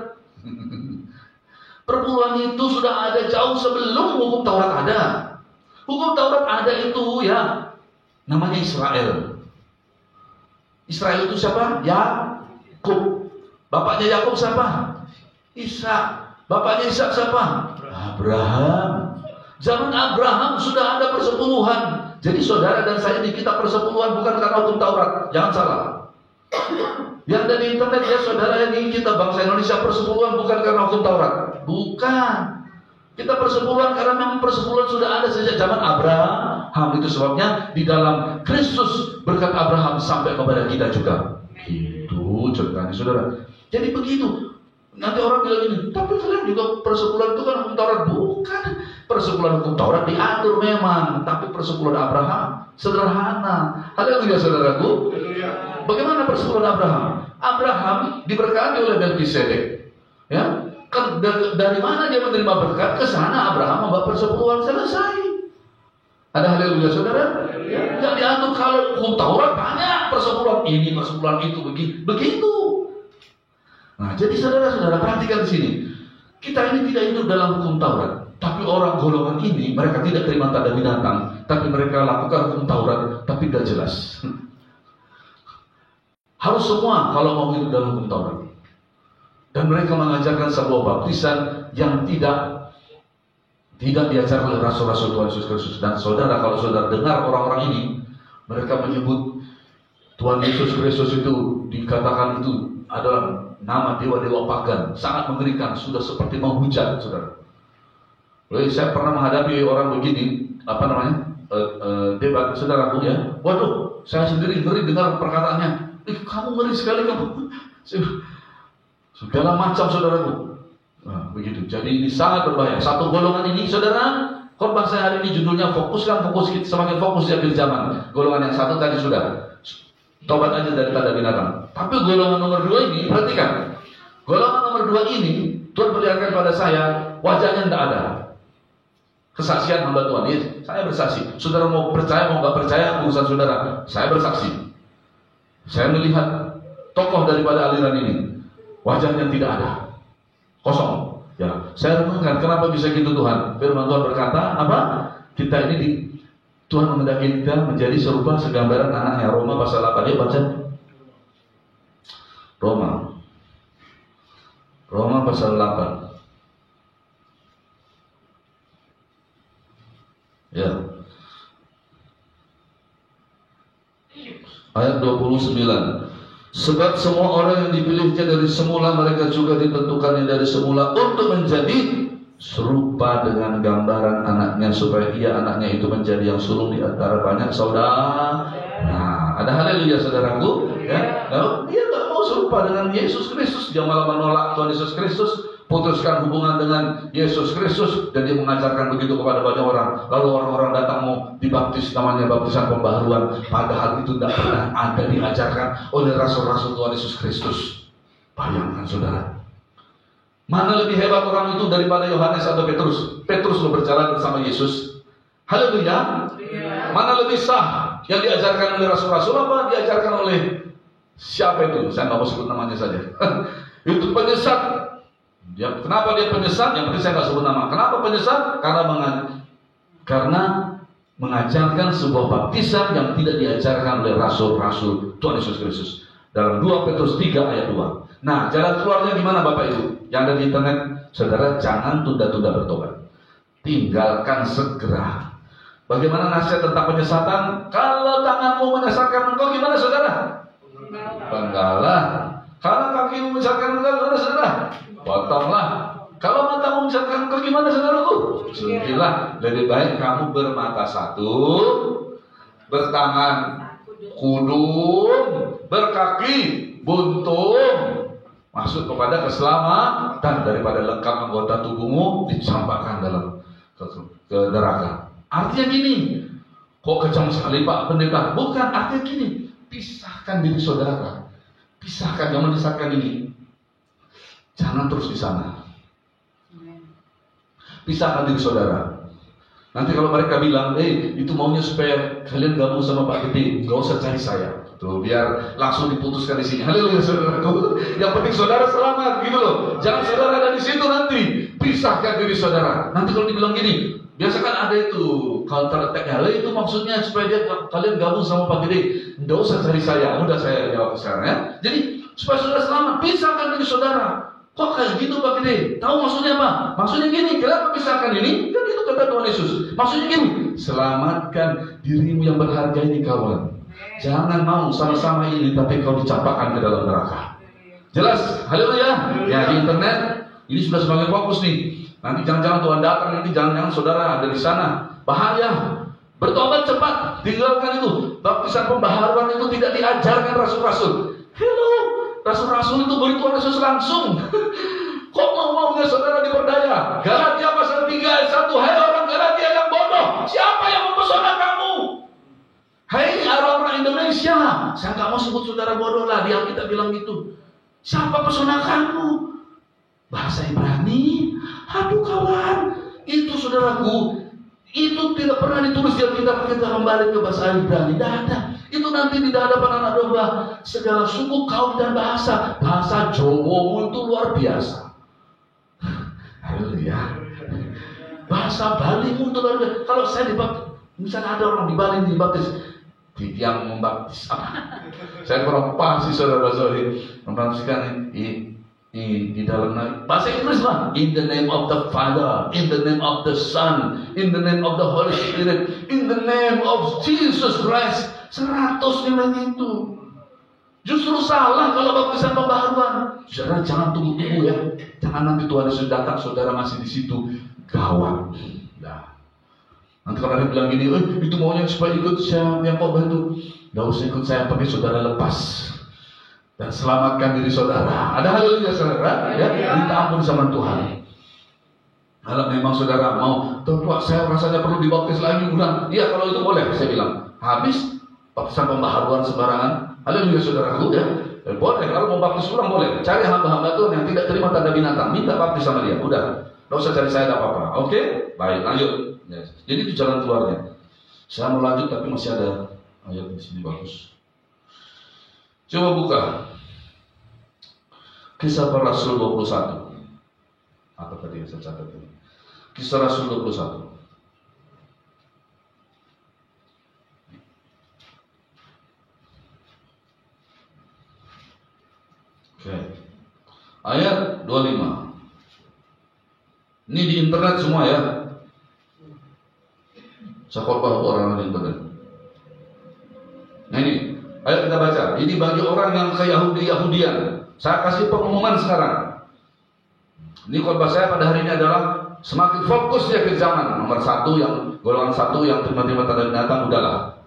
Perpuluhan itu sudah ada jauh sebelum hukum Taurat ada. Hukum Taurat ada itu ya, namanya Israel. Israel itu siapa? Yakub. Bapaknya Yakub siapa? Ishak. Bapaknya Ishak siapa? Abraham. Zaman Abraham sudah ada persepuluhan. Jadi saudara dan saya di kita persepuluhan bukan karena hukum Taurat. Jangan salah. Yang dari internet ya saudara yang ingin kita bangsa Indonesia persepuluhan bukan karena hukum Taurat. Bukan. Kita persepuluhan karena memang persepuluhan sudah ada sejak zaman Abraham. Itu sebabnya di dalam Kristus berkat Abraham sampai kepada kita juga. Itu ceritanya saudara. Jadi begitu. Nanti orang bilang ini, tapi kalian juga persepuluhan itu kan hukum Taurat. Bukan. Persepuluhan hukum Taurat diatur memang, tapi persepuluhan Abraham sederhana. Haleluya saudaraku. Bagaimana persepuluhan Abraham? Abraham diberkati oleh Melkisedek. Ya, dari mana dia menerima berkat? Ke sana Abraham membawa persepuluhan, selesai. Ada haleluya saudara? Yang diatur kalau hukum Taurat banyak persepuluhan ini, persepuluhan itu, begitu. Nah, jadi saudara-saudara perhatikan di sini. Kita ini tidak hidup dalam hukum Taurat, tapi orang golongan ini mereka tidak terima tanda binatang, tapi mereka lakukan hukum Taurat, tapi tidak jelas. Harus semua kalau mau hidup dalam hukum Taurat. Dan mereka mengajarkan sebuah baptisan yang tidak diajar oleh rasul-rasul Tuhan Yesus Kristus. Dan saudara, kalau saudara dengar orang-orang ini, mereka menyebut Tuhan Yesus Kristus itu dikatakan itu adalah nama dewa-dewa pagan, sangat mengerikan, sudah seperti menghujat, saudara. Lalu saya pernah menghadapi orang begini, debat saudaraku ya. Waduh, saya sendiri ngeri dengar perkataannya. Kamu ngeri sekali kamu. Segala macam saudaraku. Nah, begitu. Jadi ini sangat berbahaya. Satu golongan ini saudara, khotbah saya hari ini judulnya fokus kita semakin fokus di akhir zaman. Golongan yang satu tadi sudah tobat aja dari tanda binatang. Tapi golongan nomor 2 ini, perhatikan. Golongan nomor 2 ini Tuhan perlihatkan pada saya, wajahnya tidak ada. Kesaksian hamba Tuhan. Ya, saya bersaksi. Saudara mau percaya mau nggak percaya urusan saudara. Saya bersaksi. Saya melihat tokoh daripada aliran ini, wajahnya tidak ada, kosong. Ya, saya renungkan kenapa bisa gitu Tuhan. Firman Tuhan berkata apa? Kita ini Tuhan menghendaki kita menjadi serupa segambaran anaknya. Roma pasal 8. Dia baca. Roma pasal 8. Ya. Ayat 29. Sebab semua orang yang dipilihnya dari semula, mereka juga ditentukannya dari semula untuk menjadi serupa dengan gambaran anaknya, supaya anaknya itu menjadi yang sulung di antara banyak saudara. Nah, ada haleluya saudaraku, ya. Nah, dia nggak mau serupa dengan Yesus Kristus, dia malah menolak Tuhan Yesus Kristus, putuskan hubungan dengan Yesus Kristus, dan dia mengajarkan begitu kepada banyak orang. Lalu orang-orang datang mau dibaptis, namanya baptisan pembaharuan, padahal itu tidak pernah ada diajarkan oleh rasul-rasul Tuhan Yesus Kristus. Bayangkan saudara, mana lebih hebat orang itu daripada Yohanes atau Petrus? Petrus lo berjalan bersama Yesus. Haleluya. Mana lebih sah, yang diajarkan oleh rasul-rasul apa diajarkan oleh siapa itu? Saya nggak mau sebut namanya saja. Itu penyesat. Kenapa dia penyesat? Yang penting saya nggak sebut nama. Kenapa penyesat? Karena mengajarkan sebuah baptisan yang tidak diajarkan oleh rasul-rasul Tuhan Yesus Kristus. Dalam 2 Petrus 3 ayat 2. Nah, jalan keluarnya gimana Bapak Ibu? Yang ada di internet, saudara jangan tunda-tunda bertobat. Tinggalkan segera. Bagaimana nasihat tentang penyesatan? Kalau tanganmu menyesatkan engkau gimana saudara? Penggalah. Kalau kakimu menyesatkan engkau gimana saudara? Potonglah. Kalau matamu menyesatkan engkau gimana saudaraku? Suntilah. Lebih baik kamu bermata satu, bertangan kudung, berkaki buntung, masuk kepada keselamatan daripada lengkap anggota tubuhmu dicampakkan dalam ke neraka. Artinya gini, kok kejam sekali Pak Pendeta? Bukan, artinya gini, pisahkan diri saudara, pisahkan, jangan menyesatkan ini, jangan terus di sana. Pisahkan diri saudara. Nanti kalau mereka bilang, itu maunya supaya kalian gabung sama Pak Gede, gak usah cari saya. Tuh, biar langsung diputuskan di sini. Haleluya saudaraku. Yang penting saudara selamat, gitu loh. Jangan saudara ada di situ nanti. Pisahkan diri saudara. Nanti kalau dibilang gini, biasa kan ada itu counter attack-nya. Itu maksudnya supaya kalian gabung sama Pak Gede. Gak usah cari saya. Udah saya jawab sekarang ya. Jadi supaya saudara selamat, pisahkan diri saudara. Kok kayak gitu Pak Gede? Tahu maksudnya apa? Maksudnya gini, kenapa pisahkan ini? Kan itu kata Tuhan Yesus. Maksudnya gini, selamatkan dirimu yang berharga ini kawan. Jangan mau sama-sama ini, tapi kau dicampakkan ke dalam neraka. Jelas? Haleluya. Ya di internet, ini sudah semakin fokus nih. Nanti jangan-jangan Tuhan datang, nanti jangan-jangan saudara ada di sana. Bahaya. Bertobat cepat, tinggalkan itu. Baptisan pembaharuan itu tidak diajarkan rasul-rasul. Hello. Rasul-rasul itu beri Tuhan Yesus langsung. Kok maunya saudara diperdaya? Galatia pasal 3 ayat 1. Hai orang Galatia yang bodoh, siapa yang mempesona kamu? Hai orang-orang Indonesia, saya nggak mau sebut saudara bodoh lah. Di Alkitab bilang gitu. Siapa pesona kamu? Bahasa Ibrani. Aduh kawan, itu saudaraku, itu tidak pernah ditulis di Alkitab. Kita kembali ke bahasa Ibrani, tidak ada. Itu nanti di hadapan anak domba, segala suku, kaum dan bahasa. Bahasa Jawa itu luar biasa. Haleluya. Bahasa Bali itu luar biasa. Kalau saya dibaptis, misalnya ada orang di Bali dibaptis, yang membaptis apa? Saya kurang paham sih saudara Zoli membaptiskan di dalam bahasa Inggris lah. In the name of the Father, in the name of the Son, in the name of the Holy Spirit, in the name of Jesus Christ. 100 nilainya itu. Justru salah kalau baptisan pembaharuan. Saudara jangan tunggu-tunggu ya. Jangan nanti Tuhan Yesus datang saudara masih di situ. Gawat. Nah. Nanti kalau ada yang bilang gini, itu maunya supaya ikut saya yang khotbah itu, nggak usah ikut saya, tapi saudara lepas dan selamatkan diri saudara. Ada haleluya saudara, ya, minta ampun sama Tuhan. Kalau memang saudara mau, Tuhan saya rasanya perlu dibaptis lagi, bilang, iya kalau itu boleh, saya bilang. Habis baptisan pembaharuan sembarangan, haleluya saudaraku, ya. Boleh, kalau mau baptis ulang boleh. Cari hamba-hamba Tuhan yang tidak terima tanda binatang, minta baptis sama dia, udah. Nggak usah cari saya, tidak apa-apa. Oke? Baik, lanjut. Ya. Jadi itu jalan keluarnya. Saya mau lanjut tapi masih ada ayat di sini bagus. Coba buka Kisah Para Rasul 21. Apa tadi yang saya catat ini? Kisah Rasul 21. Oke. Ayat 25. Ini di internet semua ya. Saya khotbah orang di internet. Nah ini, ayo kita baca. Ini bagi orang yang ke Yahudian. Saya kasih pengumuman sekarang. Ini khotbah saya pada hari ini adalah semakin fokus ya ke zaman. Nomor 1 yang golongan 1 yang terima tanda binatang, udahlah.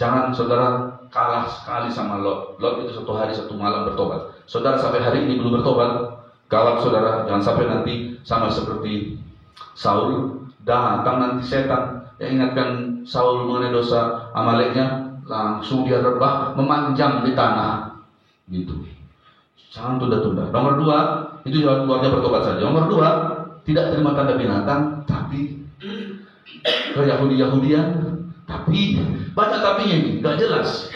Jangan saudara kalah sekali sama Lot. Lot itu 1 hari 1 malam bertobat. Saudara sampai hari ini belum bertobat, gawat saudara. Jangan sampai nanti sama seperti Saul, datang nanti setan yang ingatkan Saul mengenai dosa Amaleknya, langsung dia rebah memanjang di tanah gitu. Jangan tunda-tunda. Nomor 2, itu jalan keluarnya bertobat saja. Nomor 2, tidak terima tanda binatang, tapi ke Yahudian, tapi banyak tapinya ini, nggak jelas.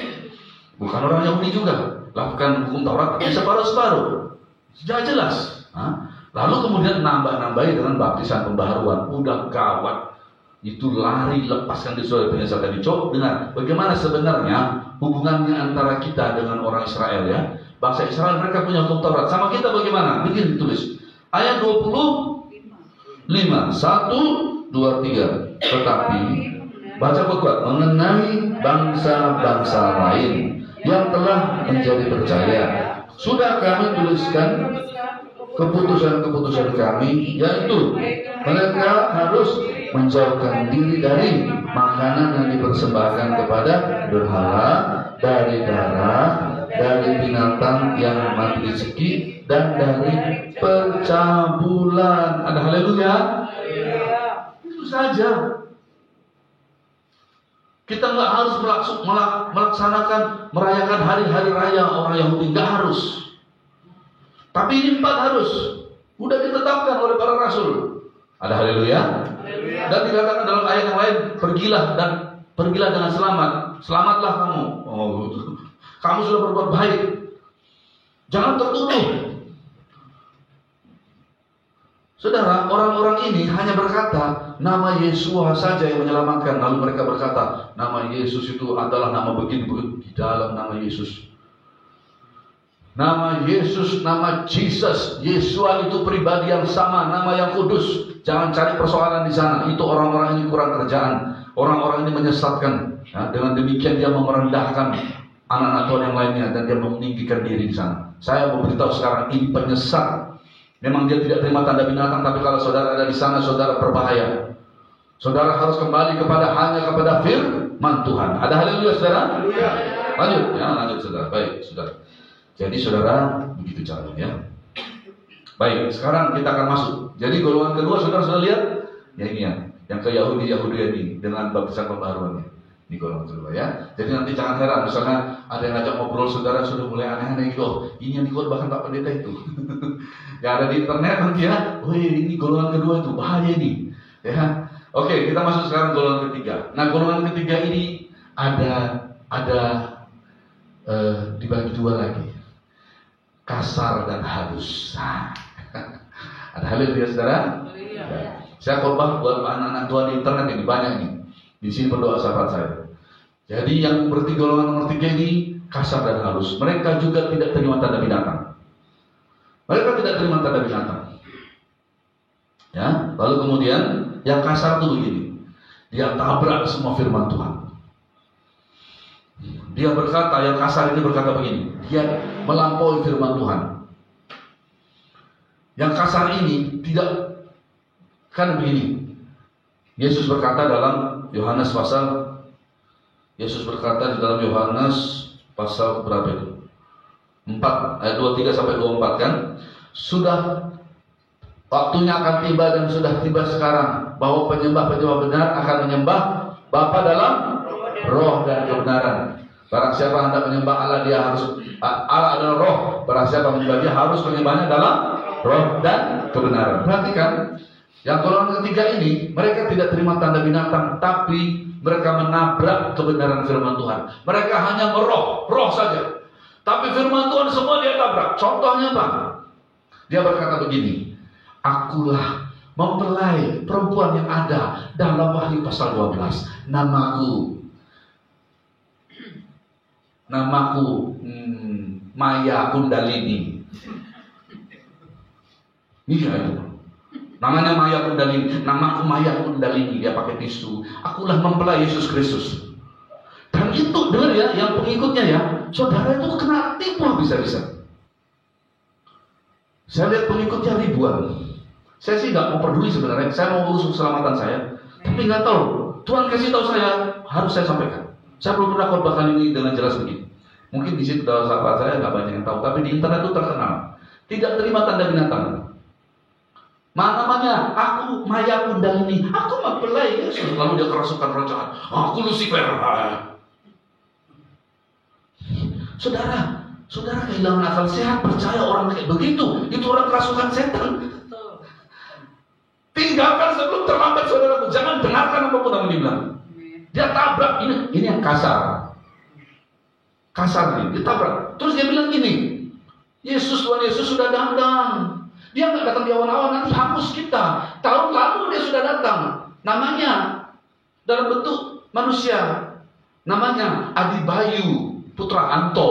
Bukan orang Yahudi juga, lakukan hukum Taurat tapi separuh-separuh, tidak jelas. Lalu kemudian nambah-nambahi dengan baptisan pembaharuan, udah gawat. Itu lari, lepaskan diri saudara penyesal tadi. Coba dengar, bagaimana sebenarnya hubungannya antara kita dengan orang Israel ya. Bangsa Israel mereka punya hukum Taurat, sama kita bagaimana? Begini ditulis. Ayat 25. 1, 2, 3. Tetapi baca kuat mengenai bangsa-bangsa lain yang telah menjadi percaya, sudah kami tuliskan keputusan-keputusan kami, yaitu mereka harus menjauhkan diri dari makanan yang dipersembahkan kepada berhala, dari darah, dari binatang yang mati dicekik, dan dari pencabulan. Ada haleluya? Itu saja. Kita nggak harus melaksanakan, merayakan hari-hari raya orang Yahudi, nggak harus. Tapi ini 4 harus. Udah ditetapkan oleh para rasul. Ada haleluya? Dan dikatakan dalam ayat yang lain, pergilah dengan selamat. Selamatlah kamu. Kamu sudah berbuat baik. Jangan tertuduh. Saudara, orang-orang ini hanya berkata nama Yesua saja yang menyelamatkan. Lalu mereka berkata nama Yesus itu adalah nama begini. Di dalam nama Yesus, nama Yesus, nama Jesus, Yesua itu pribadi yang sama, nama yang kudus. Jangan cari persoalan di sana. Itu orang-orang ini kurang kerjaan. Orang-orang ini menyesatkan. Ya, dengan demikian dia merendahkan anak-anak Tuhan yang lainnya dan dia meninggikan diri di sana. Saya mau beritahu sekarang, ini penyesat. Memang dia tidak terima tanda binatang, tapi kalau saudara ada di sana, saudara berbahaya. Saudara harus kembali hanya kepada firman Tuhan. Ada haleluya saudara? Lanjut, ya lanjut saudara. Baik saudara. Jadi saudara begitu caranya ya. Baik, sekarang kita akan masuk. Jadi golongan kedua saudara sudah lihat? Ya ini ya, yang ke Yahudian ini dengan baptisan pembaharuannya. Ini golongan kedua ya. Jadi nanti jangan heran, misalnya ada yang ngajak ngobrol saudara sudah mulai aneh-aneh gitu. Ini yang dikhotbahkan Pak Pendeta itu. Yang ada di internet nanti ya. Wih, ini golongan kedua itu bahaya nih. Ya. Oke, kita masuk sekarang golongan ketiga. Nah, golongan ketiga ini ada dibagi 2 lagi. Kasar dan halus. Ada haleluya saudara? Ya. Saya khotbah buat anak-anak Tuhan di internet ini banyak nih. Di sini berdoa sahabat saya. Jadi yang berarti golongan nomor 3 ini kasar dan halus. Mereka juga tidak terima tanda binatang. Mereka tidak terima tanda binatang. Ya, lalu kemudian yang kasar itu begini. Dia tabrak semua firman Tuhan. Dia berkata, yang kasar ini berkata begini. Dia melampaui firman Tuhan. Yang kasar ini tidak, kan begini. Yesus berkata di dalam Yohanes pasal berapa itu? 4 ayat 23 sampai 24 kan? Sudah waktunya akan tiba dan sudah tiba sekarang bahwa penyembah-penyembah benar akan menyembah Bapa dalam roh dan kebenaran. Barang siapa hendak menyembah Allah, Allah adalah roh. Barang siapa menyembah Dia harus menyembahnya dalam roh dan kebenaran. Perhatikan, yang golongan ketiga ini mereka tidak terima tanda binatang, tapi mereka menabrak kebenaran firman Tuhan. Mereka hanya roh saja. Tapi firman Tuhan semua dia tabrak. Contohnya apa? Dia berkata begini, akulah mempelai perempuan yang ada dalam Wahyu pasal 12. Namaku Maya Kundalini. Iya itu. Namanya Maya Kundalini. Namaku Maya Kundalini. Dia pakai tisu. Akulah mempelai Yesus Kristus. Dan itu dengar ya, yang pengikutnya ya, saudara itu kena tipu bisa-bisa. Saya lihat pengikutnya ribuan. Saya sih nggak mau peduli sebenarnya. Saya mau urus keselamatan saya. Tapi nggak tahu. Tuhan kasih tahu saya, harus saya sampaikan. Saya belum pernah khotbah kali ini dengan jelas begini. Mungkin di situ dalam sahabat saya nggak banyak yang tahu, tapi di internet itu terkenal. Tidak terima tanda binatang. Namanya aku Maya Kundalini. Aku mempelai Yesus. Lalu dia kerasukan rocokan. Aku Lucifer. Saudara kehilangan akal sehat, percaya orang kayak begitu. Itu orang kerasukan setan. Tinggalkan sebelum terlambat, saudaraku. Jangan dengarkan apapun yang dibilang. Dia tabrak, ini yang kasar nih, dia tabrak. Terus dia bilang gini, Tuhan Yesus sudah datang. Dia nggak datang di awan-awan, nanti hapus kita. Tahun lalu dia sudah datang. Namanya dalam bentuk manusia. Namanya Adi Bayu Putra Anto.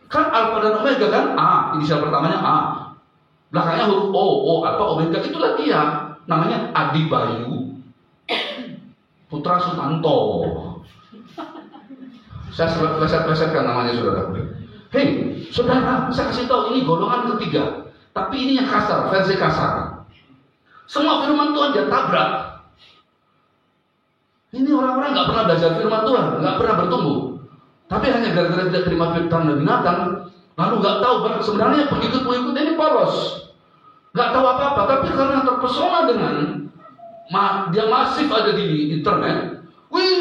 Kan Alfa dan Omega kan? A, inisial pertamanya A. Belakangnya huruf O, Alfa Omega, itulah dia. Namanya Adi Bayu Putra Sutanto. Saya pleset-plesetkan namanya saudara. Hei, saudara, saya kasih tahu ini golongan ketiga. Tapi ini yang kasar, versi kasar. Semua firman Tuhan dia tabrak. Ini orang-orang nggak pernah belajar firman Tuhan, nggak pernah bertumbuh. Tapi hanya gara-gara tidak terima firman dan binatang, lalu nggak tahu sebenarnya pengikut-pengikut ini polos. Nggak tahu apa-apa, tapi karena terpesona dengan dia masif ada di internet,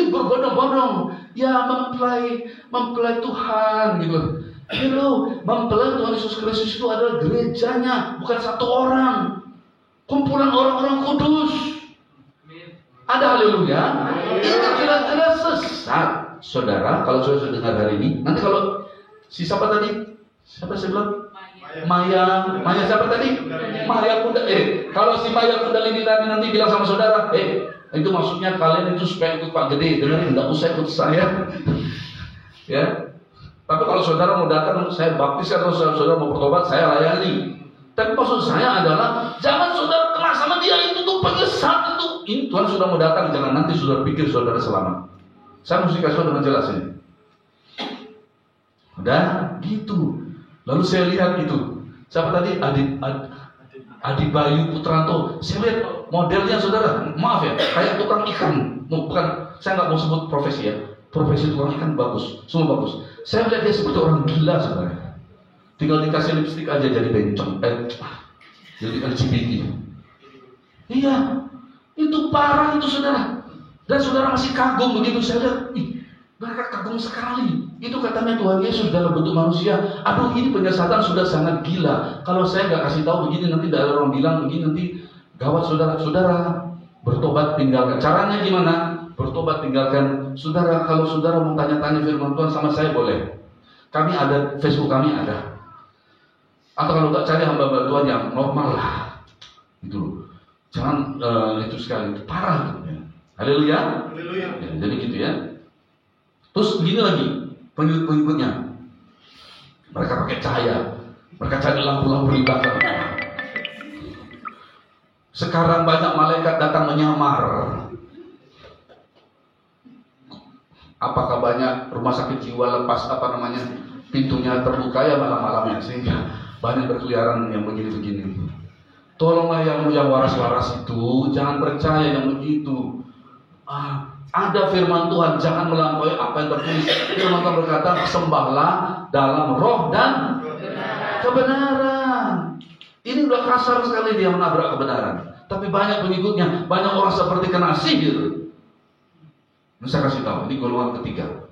berbondong-bondong, ya mempelai Tuhan gitu. Hello, mempelai Tuhan Yesus Kristus itu adalah gerejanya, bukan satu orang, kumpulan orang-orang kudus. Ada haleluya. Ini jelas-jelas sesat, saudara. Kalau sudah dengar hari ini, nanti kalau siapa tadi? Siapa saya bilang? Maya siapa tadi? Maya Kundalini. Kalau si Maya Kundalini nanti bilang sama saudara, itu maksudnya kalian itu supaya ikut Pak Gede, dengerin, nggak usah ikut saya. Ya. Tapi kalau saudara mau datang, saya baptis atau saudara mau bertobat, saya layani. Tapi maksud saya adalah jangan saudara kena sama dia, itu tuh penyesat itu. Ini Tuhan sudah mau datang, jangan nanti saudara pikir saudara selamat. Saya mesti kasih dengan jelas ini. Udah gitu. Lalu saya lihat itu, siapa tadi? Adi Bayu Putranto. Saya lihat modelnya saudara, maaf ya, kayak tukang ikan. Bukan, saya nggak mau sebut profesi ya. Profesi tukang ikan bagus, semua bagus. Saya lihat dia seperti orang gila sebenarnya. Tinggal dikasih lipstik aja jadi bencong, jadi LGBT. Iya, itu parah itu saudara. Dan saudara masih kagum begitu, saya lihat, mereka kagum sekali. Itu katanya Tuhan Yesus dalam bentuk manusia. Aduh, ini penyesatan sudah sangat gila. Kalau saya nggak kasih tahu begini, nanti ada orang bilang begini, nanti gawat saudara. Bertobat tinggalkan. Caranya gimana? Bertobat tinggalkan. Saudara, kalau saudara mau tanya-tanya firman Tuhan sama saya boleh. Kami ada, Facebook kami ada. Atau kalau nggak cari hamba Tuhan yang normal lah. Gitu loh. Jangan itu sekali, itu parah gitu ya. Haleluya. Ya, jadi gitu ya. Terus begini lagi. Pengikut-pengikutnya, mereka pakai cahaya, mereka cari lampu-lampu di belakang. Sekarang banyak malaikat datang menyamar. Apakah banyak rumah sakit jiwa lepas pintunya terbuka ya malam-malamnya, sehingga banyak berkeliaran yang begini-begini. Tolonglah yang waras-waras itu, jangan percaya yang begitu. Ada firman Tuhan, jangan melampaui apa yang tertulis. Firman Tuhan berkata, sembahlah dalam roh dan kebenaran. Ini udah kasar sekali dia menabrak kebenaran. Tapi banyak pengikutnya, banyak orang seperti kena sihir. Saya kasih tahu, ini golongan ketiga.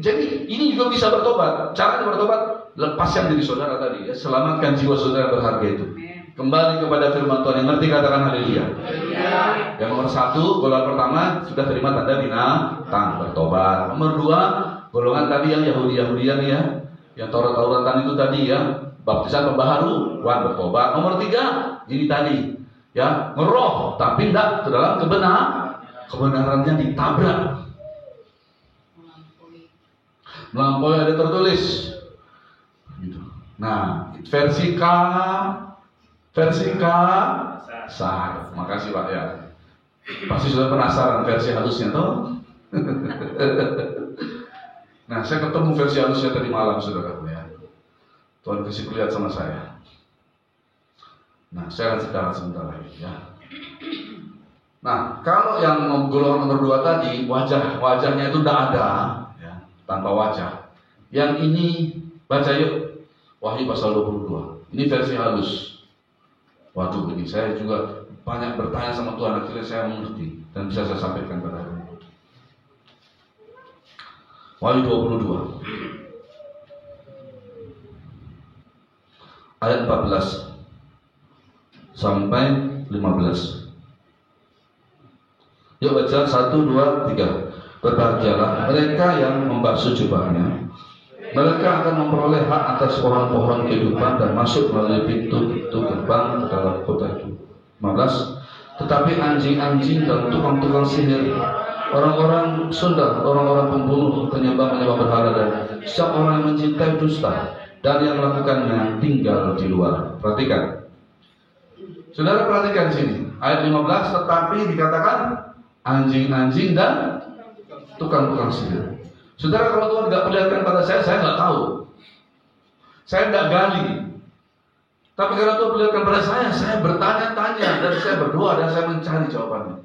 Jadi ini juga bisa bertobat. Caranya bertobat, lepaskan diri saudara tadi, ya. Selamatkan jiwa saudara berharga itu. Kembali kepada firman Tuhan, yang ngerti katakan haleluya. Yang nomor 1, golongan pertama sudah terima tanda binatang, bertobat. Nomor 2, golongan tadi yang Yahudi-Yahudian ya, yang Taurat-Tauratan itu tadi ya, baptisan pembaharuan, bertobat. Nomor 3, ini tadi ya, ngeroh tapi tidak ke dalam kebenarannya ditabrak. Melampaui ada tertulis. Gitu. Nah, versi sar. Makasih Pak ya. Pasti sudah penasaran versi halusnya toh. Nah, saya ketemu versi halusnya tadi malam saudara ya. Tuhan kasih lihat sama saya. Nah, saya akan ceritakan sebentar lagi ya. Nah, kalau yang golongan nomor 2 tadi wajahnya itu tidak ada ya, tanpa wajah. Yang ini baca yuk Wahyu pasal 22. Ini versi halus. Waduh, ini saya juga banyak bertanya sama Tuhan, akhirnya saya mengerti dan bisa saya sampaikan pada hari ini. Wahyu 22 ayat 14 sampai 15. Yuk baca 1, 2, 3. Berbahagialah mereka yang membasuh jubahnya. Mereka akan memperoleh hak atas pohon-pohon kehidupan dan masuk melalui pintu-pintu gerbang ke dalam kota itu. 15. Tetapi anjing-anjing dan tukang-tukang sihir, orang-orang sundal, orang-orang pembunuh, penyembah-penyembah berhala, dan setiap orang yang mencintai dusta dan yang melakukannya tinggal di luar. Perhatikan. Saudara perhatikan sini. Ayat 15, tetapi dikatakan anjing-anjing dan tukang-tukang sihir. Saudara, kalau Tuhan tidak perlihatkan pada saya nggak tahu. Saya tidak gali. Tapi karena Tuhan perlihatkan pada saya bertanya-tanya dan saya berdoa dan saya mencari jawabannya.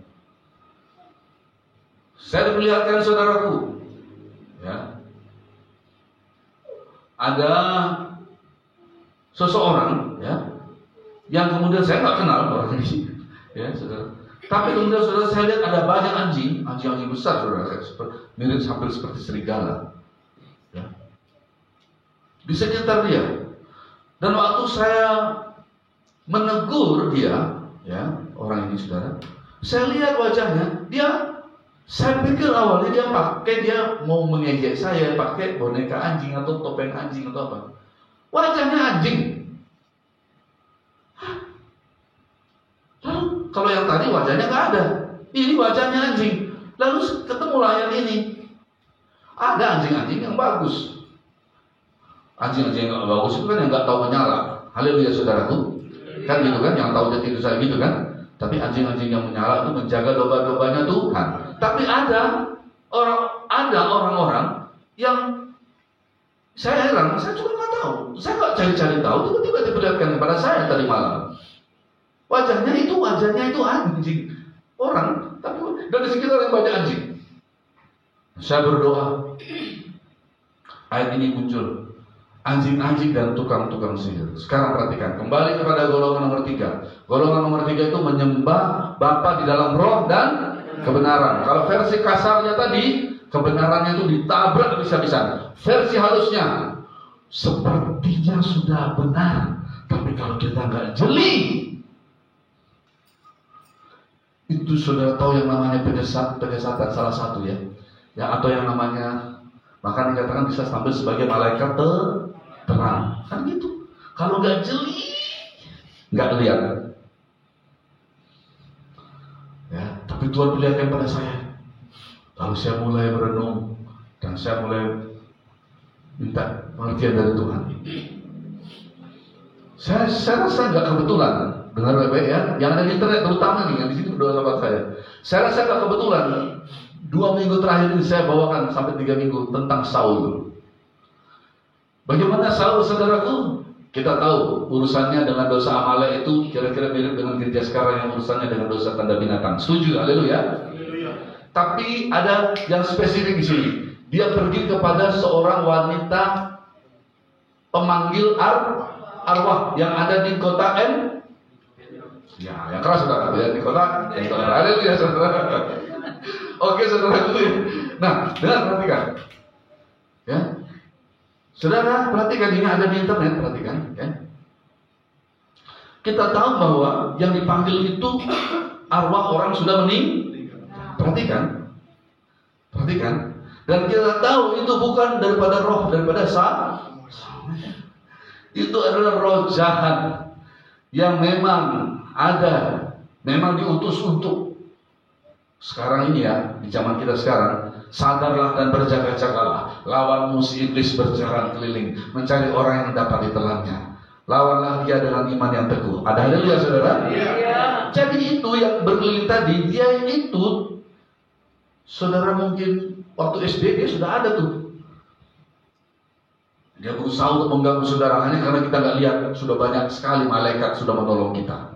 Saya diperlihatkan saudaraku, ya, ada seseorang, ya, yang kemudian saya nggak kenal orang ini, ya, saudara. Tapi kemudian saudara saya lihat ada banyak anjing besar saudara, mirip hampir seperti serigala, ya, di sekitar dia. Dan waktu saya menegur dia, ya, orang ini saudara, saya lihat wajahnya, saya pikir awalnya dia mau mengejek saya pakai boneka anjing atau topeng anjing atau apa. Wajahnya anjing. Lalu kalau yang tadi wajahnya nggak ada, ini wajahnya anjing. Lalu ketemulah yang ini. Ada anjing-anjing yang bagus. Anjing-anjing yang nggak bagus itu kan yang nggak tahu menyala. Haleluya saudaraku. Kan gitu kan, yang tahu itu saya gitu kan. Tapi anjing-anjing yang menyala itu menjaga domba-dombanya Tuhan. Tapi ada orang-orang yang saya heran, saya juga nggak tahu. Saya nggak cari-cari tahu, tiba-tiba diperlihatkan kepada saya tadi malam. Wajahnya itu anjing orang, tapi dari sekitar yang banyak anjing. Saya berdoa, ayat ini muncul, anjing-anjing dan tukang-tukang sihir. Sekarang perhatikan, kembali kepada golongan nomor 3. Golongan nomor 3 itu menyembah Bapa di dalam roh dan kebenaran. Kalau versi kasarnya tadi, kebenarannya itu ditabrak bisa-bisa. Versi halusnya, sepertinya sudah benar, tapi kalau kita nggak jeli, itu sudah tahu yang namanya penyesatan salah satu ya, atau yang namanya bahkan dikatakan bisa tampil sebagai malaikat terang, kan gitu. Kalau nggak jeli, nggak lihat. Ya, tapi Tuhan perlihatkan pada saya. Lalu saya mulai merenung dan saya mulai minta pengertian dari Tuhan. Saya rasa nggak kebetulan. Dengar baik-baik ya, yang ada di internet terutama nih, yang di sini berdoa sama saya. Saya rasa nggak kebetulan. 2 minggu terakhir ini saya bawakan sampai 3 minggu tentang Saul. Bagaimana Saul, saudaraku? kita tahu urusannya dengan dosa Amalek itu kira-kira mirip dengan gereja sekarang yang urusannya dengan dosa tanda binatang. Setuju? Haleluya. Tapi ada yang spesifik di sini. Dia pergi kepada seorang wanita pemanggil arwah yang ada di kota ya, yang keras saudara, ya, di kota Haleluya, saudara. Oke, saudara dulu ya. Nah, dengar, perhatikan. Ya. Saudara, perhatikan, ini ada di internet, perhatikan, ya. Kita tahu bahwa yang dipanggil itu arwah orang sudah meninggal. Perhatikan. Dan kita tahu itu bukan daripada roh, daripada itu adalah roh jahat yang memang ada, memang diutus untuk sekarang ini ya, di zaman kita sekarang. Sadarlah dan berjaga-jagalah, lawan musuh iblis berjalan keliling mencari orang yang dapat ditelannya. Lawanlah dia dengan iman yang teguh. Ada haleluya, saudara? Iya. Jadi itu yang berkeliling tadi, dia itu, saudara mungkin waktu SD dia sudah ada tuh. Dia berusaha untuk mengganggu saudara, hanya karena kita nggak lihat, sudah banyak sekali malaikat sudah menolong kita.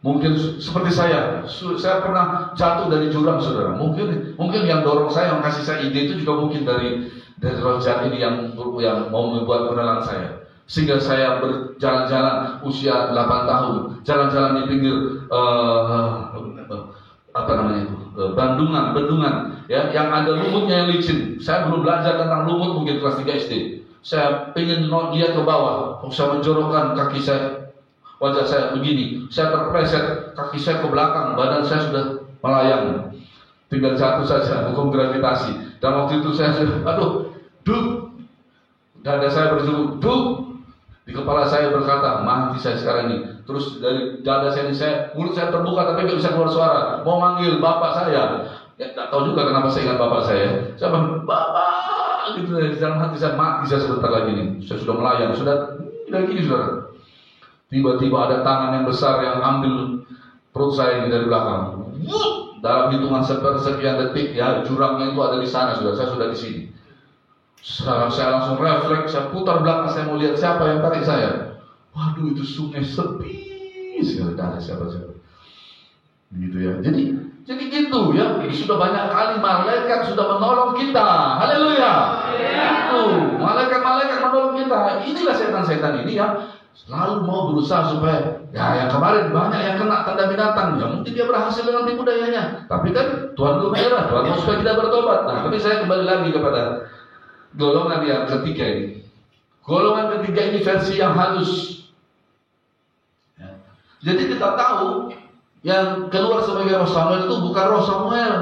Mungkin seperti saya pernah jatuh dari jurang, saudara. Mungkin yang dorong saya, yang kasih saya ide itu juga mungkin dari roh jahat ini yang mau membuat pengenalan saya. Sehingga saya berjalan-jalan usia 8 tahun, jalan-jalan di pinggir bendungan, ya, yang ada lumutnya yang licin. Saya belum belajar tentang lumut mungkin kelas 3 SD. Saya ingin lihat ke bawah, saya menjorokkan kaki saya. Wajah saya begini, saya terpleset, kaki saya ke belakang, badan saya sudah melayang, tinggal jatuh saja, hukum gravitasi. Dan waktu itu saya duk, dada saya berjuluk, duk, di kepala saya berkata, mati saya sekarang ini. Terus dari dada saya ini, mulut saya terbuka tapi nggak bisa keluar suara, mau manggil bapak saya. Ya, tak tahu juga kenapa saya ingat bapak saya. Saya bilang, bapak, gitu. Di dalam hati saya, mati saya sebentar lagi nih. Saya sudah melayang, sudah gini, saudara. Tiba-tiba ada tangan yang besar yang ambil perut saya ini dari belakang. Dalam hitungan sekian detik, ya, jurangnya itu ada di sana, saya sudah di sini. Saya langsung refleks, saya putar belakang, saya mau lihat siapa yang tarik saya. Waduh, itu sungai sepi sekali, ada siapa. Gitu ya. Jadi gitu ya. Sudah banyak kali malaikat sudah menolong kita. Haleluya. Itu malaikat menolong kita. Inilah setan-setan ini ya. Selalu mau berusaha supaya ya, yang kemarin banyak yang kena tanda binatang, ya mungkin dia berhasil dengan tipu dayanya. Tapi kan Tuhan belum menyerah, Tuhan mau supaya kita bertobat. Nah, tapi saya kembali lagi kepada golongan yang ketiga ini. Golongan ketiga ini versi yang halus. Ya. Jadi kita tahu yang keluar sebagai roh Samuel itu bukan roh Samuel.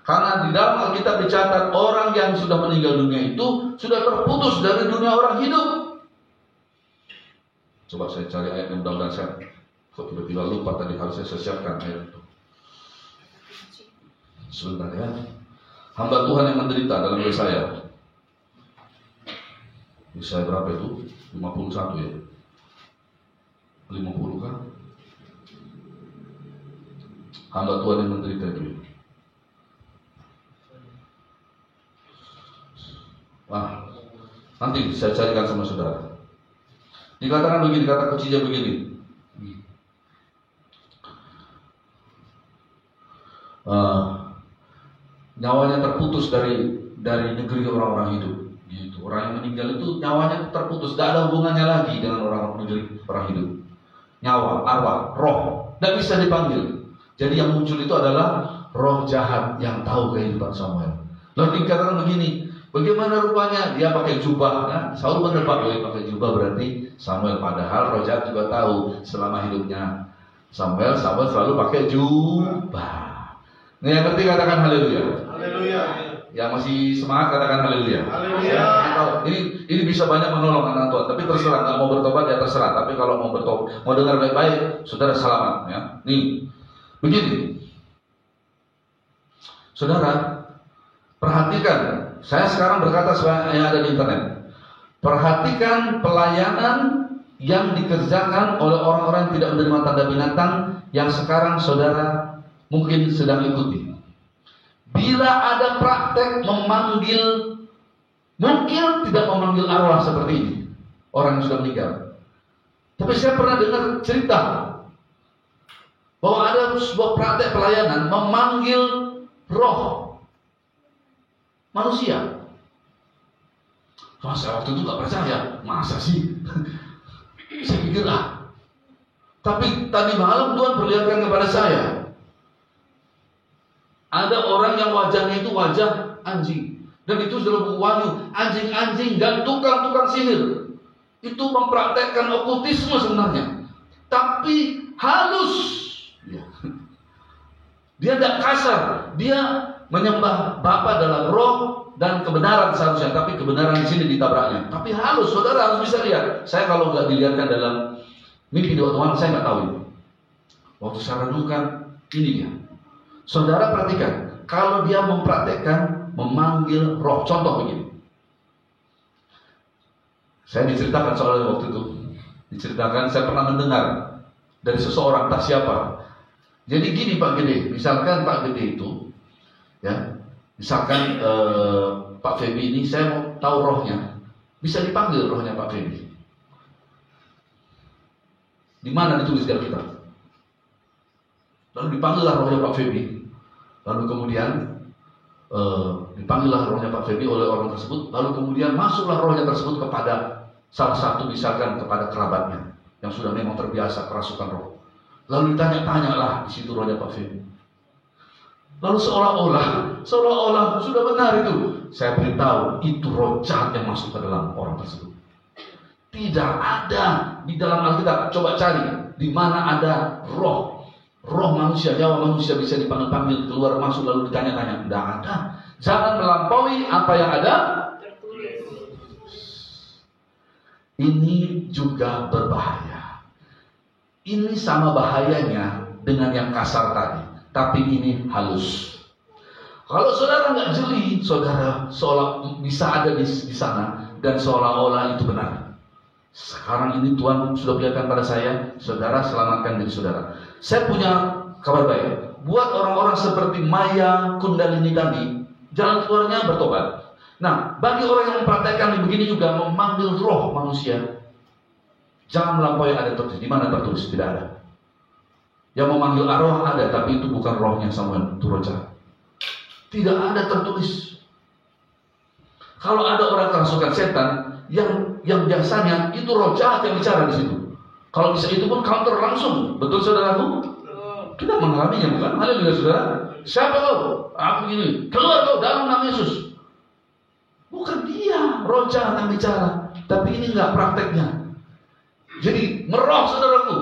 Karena di dalam Alkitab dicatat orang yang sudah meninggal dunia itu sudah terputus dari dunia orang hidup. Coba saya cari ayat yang mudah-mudahan saya kok tiba-tiba lupa tadi, harus saya siapkan ayat itu. Sebentar ya. Hamba Tuhan yang menderita dalam diri saya. Saya berapa itu? 51 ya? 50 kan? Hamba Tuhan yang menderita itu. Wah, nanti saya carikan sama saudara. Dikatakan begini, kata kuncinya begini. Nyawanya terputus dari negeri orang-orang hidup. Gitu. Orang yang meninggal itu nyawanya terputus, tidak ada hubungannya lagi dengan orang negeri orang hidup. Nyawa, arwah, roh, tidak bisa dipanggil. Jadi yang muncul itu adalah roh jahat yang tahu kehidupan Samuel. Lalu dikatakan begini. Bagaimana rupanya? Dia pakai jubah. Ya? Saul menebak, pakai jubah berarti Samuel. Padahal roh jahat juga tahu selama hidupnya Samuel selalu pakai jubah. Nah, yang ngerti katakan haleluya. Haleluya. Yang masih semangat katakan haleluya. Haleluya. Ini bisa banyak menolong anak Tuhan. Tapi terserah, nggak mau bertobat ya terserah. Tapi kalau mau bertobat, mau dengar baik-baik, saudara selamat. Ya. Nih, begini. Saudara, perhatikan. Saya sekarang berkata sebenarnya yang ada di internet. Perhatikan pelayanan yang dikerjakan oleh orang-orang yang tidak menerima tanda binatang yang sekarang saudara mungkin sedang ikuti. Bila ada praktek memanggil, mungkin tidak memanggil arwah seperti ini. orang yang sudah meninggal. Tapi saya pernah dengar cerita bahwa ada sebuah praktek pelayanan memanggil roh manusia. Wah, saya waktu itu nggak percaya, masa sih? Saya pikir tapi tadi malam Tuhan perlihatkan kepada saya, ada orang yang wajahnya itu wajah anjing, dan itu dalam buku Wahyu, anjing-anjing dan tukang-tukang sihir itu mempraktekkan okultisme sebenarnya, tapi halus. Dia tidak kasar, dia menyembah Bapa dalam roh dan kebenaran seharusnya, tapi kebenaran di sini ditabraknya. Tapi halus, saudara harus bisa lihat. Saya kalau nggak dilihatkan dalam mimpi di waktu malam, saya nggak tahu ini. Waktu saya renungkan, ini dia. Saudara perhatikan, kalau dia mempraktekkan memanggil roh, contoh begini. Saya diceritakan soal waktu itu, diceritakan saya pernah mendengar dari seseorang, tak siapa. Jadi gini Pak Gede, misalkan Pak Gede itu, ya, misalkan Pak Febi ini, saya mau tahu rohnya, bisa dipanggil rohnya Pak Febi. Di mana ditulis di Alkitab? Lalu dipanggillah rohnya Pak Febi. Lalu kemudian dipanggillah rohnya Pak Febi oleh orang tersebut. Lalu kemudian masuklah rohnya tersebut kepada salah satu, misalkan kepada kerabatnya yang sudah memang terbiasa kerasukan roh. Lalu ditanya-tanyalah di situ rohnya Pak Febi. Lalu seolah-olah sudah benar itu. Saya beritahu itu roh jahat yang masuk ke dalam orang tersebut. Tidak ada di dalam Alkitab. Coba cari di mana ada roh manusia, nyawa manusia bisa dipanggil-panggil keluar masuk lalu ditanya-tanya. Tidak ada. Jangan melampaui apa yang ada Tertulis. Ini juga berbahaya. Ini sama bahayanya dengan yang kasar tadi, tapi ini halus. Kalau saudara nggak jeli, saudara seolah bisa ada di sana dan seolah-olah itu benar. Sekarang ini Tuhan sudah berikan pada saya, saudara selamatkan diri saudara. Saya punya kabar baik buat orang-orang seperti Maya Kundalini tadi, jalan keluarnya bertobat. Nah, bagi orang yang mempraktekkan begini juga memanggil roh manusia, jangan melampaui ada tertulis. Di mana tertulis? Tidak ada. Yang memanggil arwah ada, tapi itu bukan rohnya Samuel, itu roh jahat. Tidak ada tertulis. Kalau ada orang kerasukan setan, yang biasanya itu roh jahat yang bicara di situ. Kalau bisa itu pun counter langsung, betul saudaraku? Kita mengalaminya bukan? Haleluya saudara. Siapa kau? Aku ini. Keluar kau dalam nama Yesus. Bukan dia roh jahat yang bicara, tapi ini enggak prakteknya. Jadi meroh saudaraku,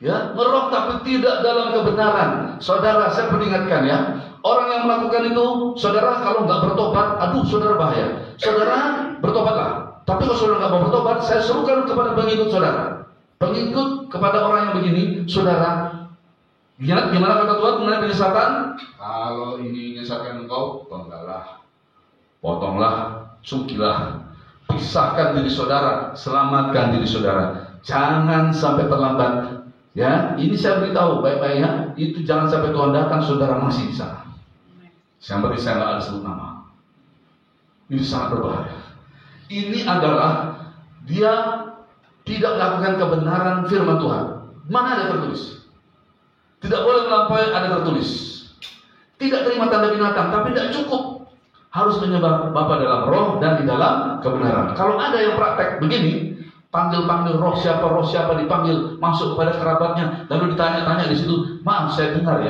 ya meroh tapi tidak dalam kebenaran. Saudara, saya peringatkan ya, orang yang melakukan itu, saudara kalau nggak bertobat, aduh saudara bahaya. Saudara bertobatlah. Tapi kalau saudara nggak mau bertobat, saya serukan kepada pengikut saudara, pengikut kepada orang yang begini, saudara. Gimana kata Tuhan mengenai penyesatan? Kalau ini menyesatkan engkau, penggalah, potonglah, cukilah, pisahkan diri saudara, selamatkan diri saudara. Jangan sampai terlambat. Ya, ini saya beritahu baik-baik ya. Itu jangan sampai Tuhan datang, saudara masih di sana. Yang penting saya nggak ada sebut nama. Ini sangat berbahaya. Ini adalah dia tidak melakukan kebenaran firman Tuhan. Mana ada tertulis? Tidak boleh melampaui ada tertulis. Tidak terima tanda binatang, tapi tidak cukup. Harus menyembah Bapa dalam roh dan di dalam kebenaran. Kalau ada yang praktek begini, panggil-panggil roh siapa dipanggil masuk kepada kerabatnya, lalu ditanya-tanya di situ. Maaf, saya dengar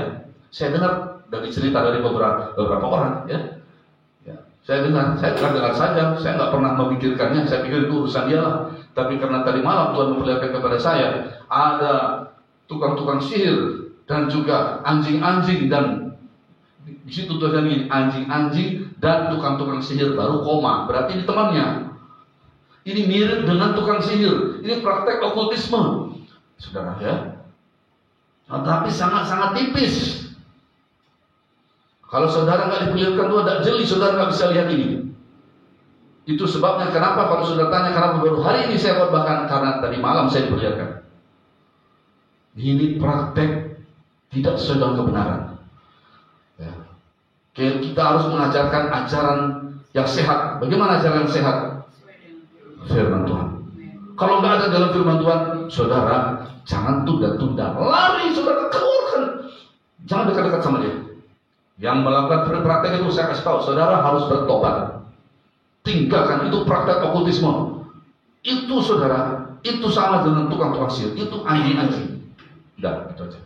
dari cerita dari beberapa orang, ya. Saya dengar saja. Saya nggak pernah memikirkannya. Saya pikir itu urusan dia lah. Tapi karena tadi malam Tuhan memperlihatkan kepada saya ada tukang-tukang sihir dan juga anjing-anjing, dan di situ tulisan ini anjing-anjing dan tukang-tukang sihir baru koma. Berarti ini temannya. Ini mirip dengan tukang sihir. Ini praktek okultisme, saudara ya. Nah, tapi sangat-sangat tipis. Kalau saudara nggak diperlihatkan Tuhan, tidak jeli, saudara nggak bisa lihat ini. Itu sebabnya kenapa kalau saudara tanya kenapa baru hari ini saya khotbahkan, karena tadi malam saya diperlihatkan. Ini praktek tidak sesuai dengan kebenaran. Ya. Kita harus mengajarkan ajaran yang sehat. Bagaimana ajaran yang sehat? Firman Tuhan. Kalau nggak ada dalam firman Tuhan, saudara jangan tunda-tunda. Lari saudara, keluarkan. Jangan dekat-dekat sama dia. Yang melakukan praktek itu saya kasih tahu, saudara harus bertobat. Tinggalkan itu praktek okultisme. Itu saudara, itu sama dengan tukang sihir. Itu anjing-anjing. Udah, itu aja.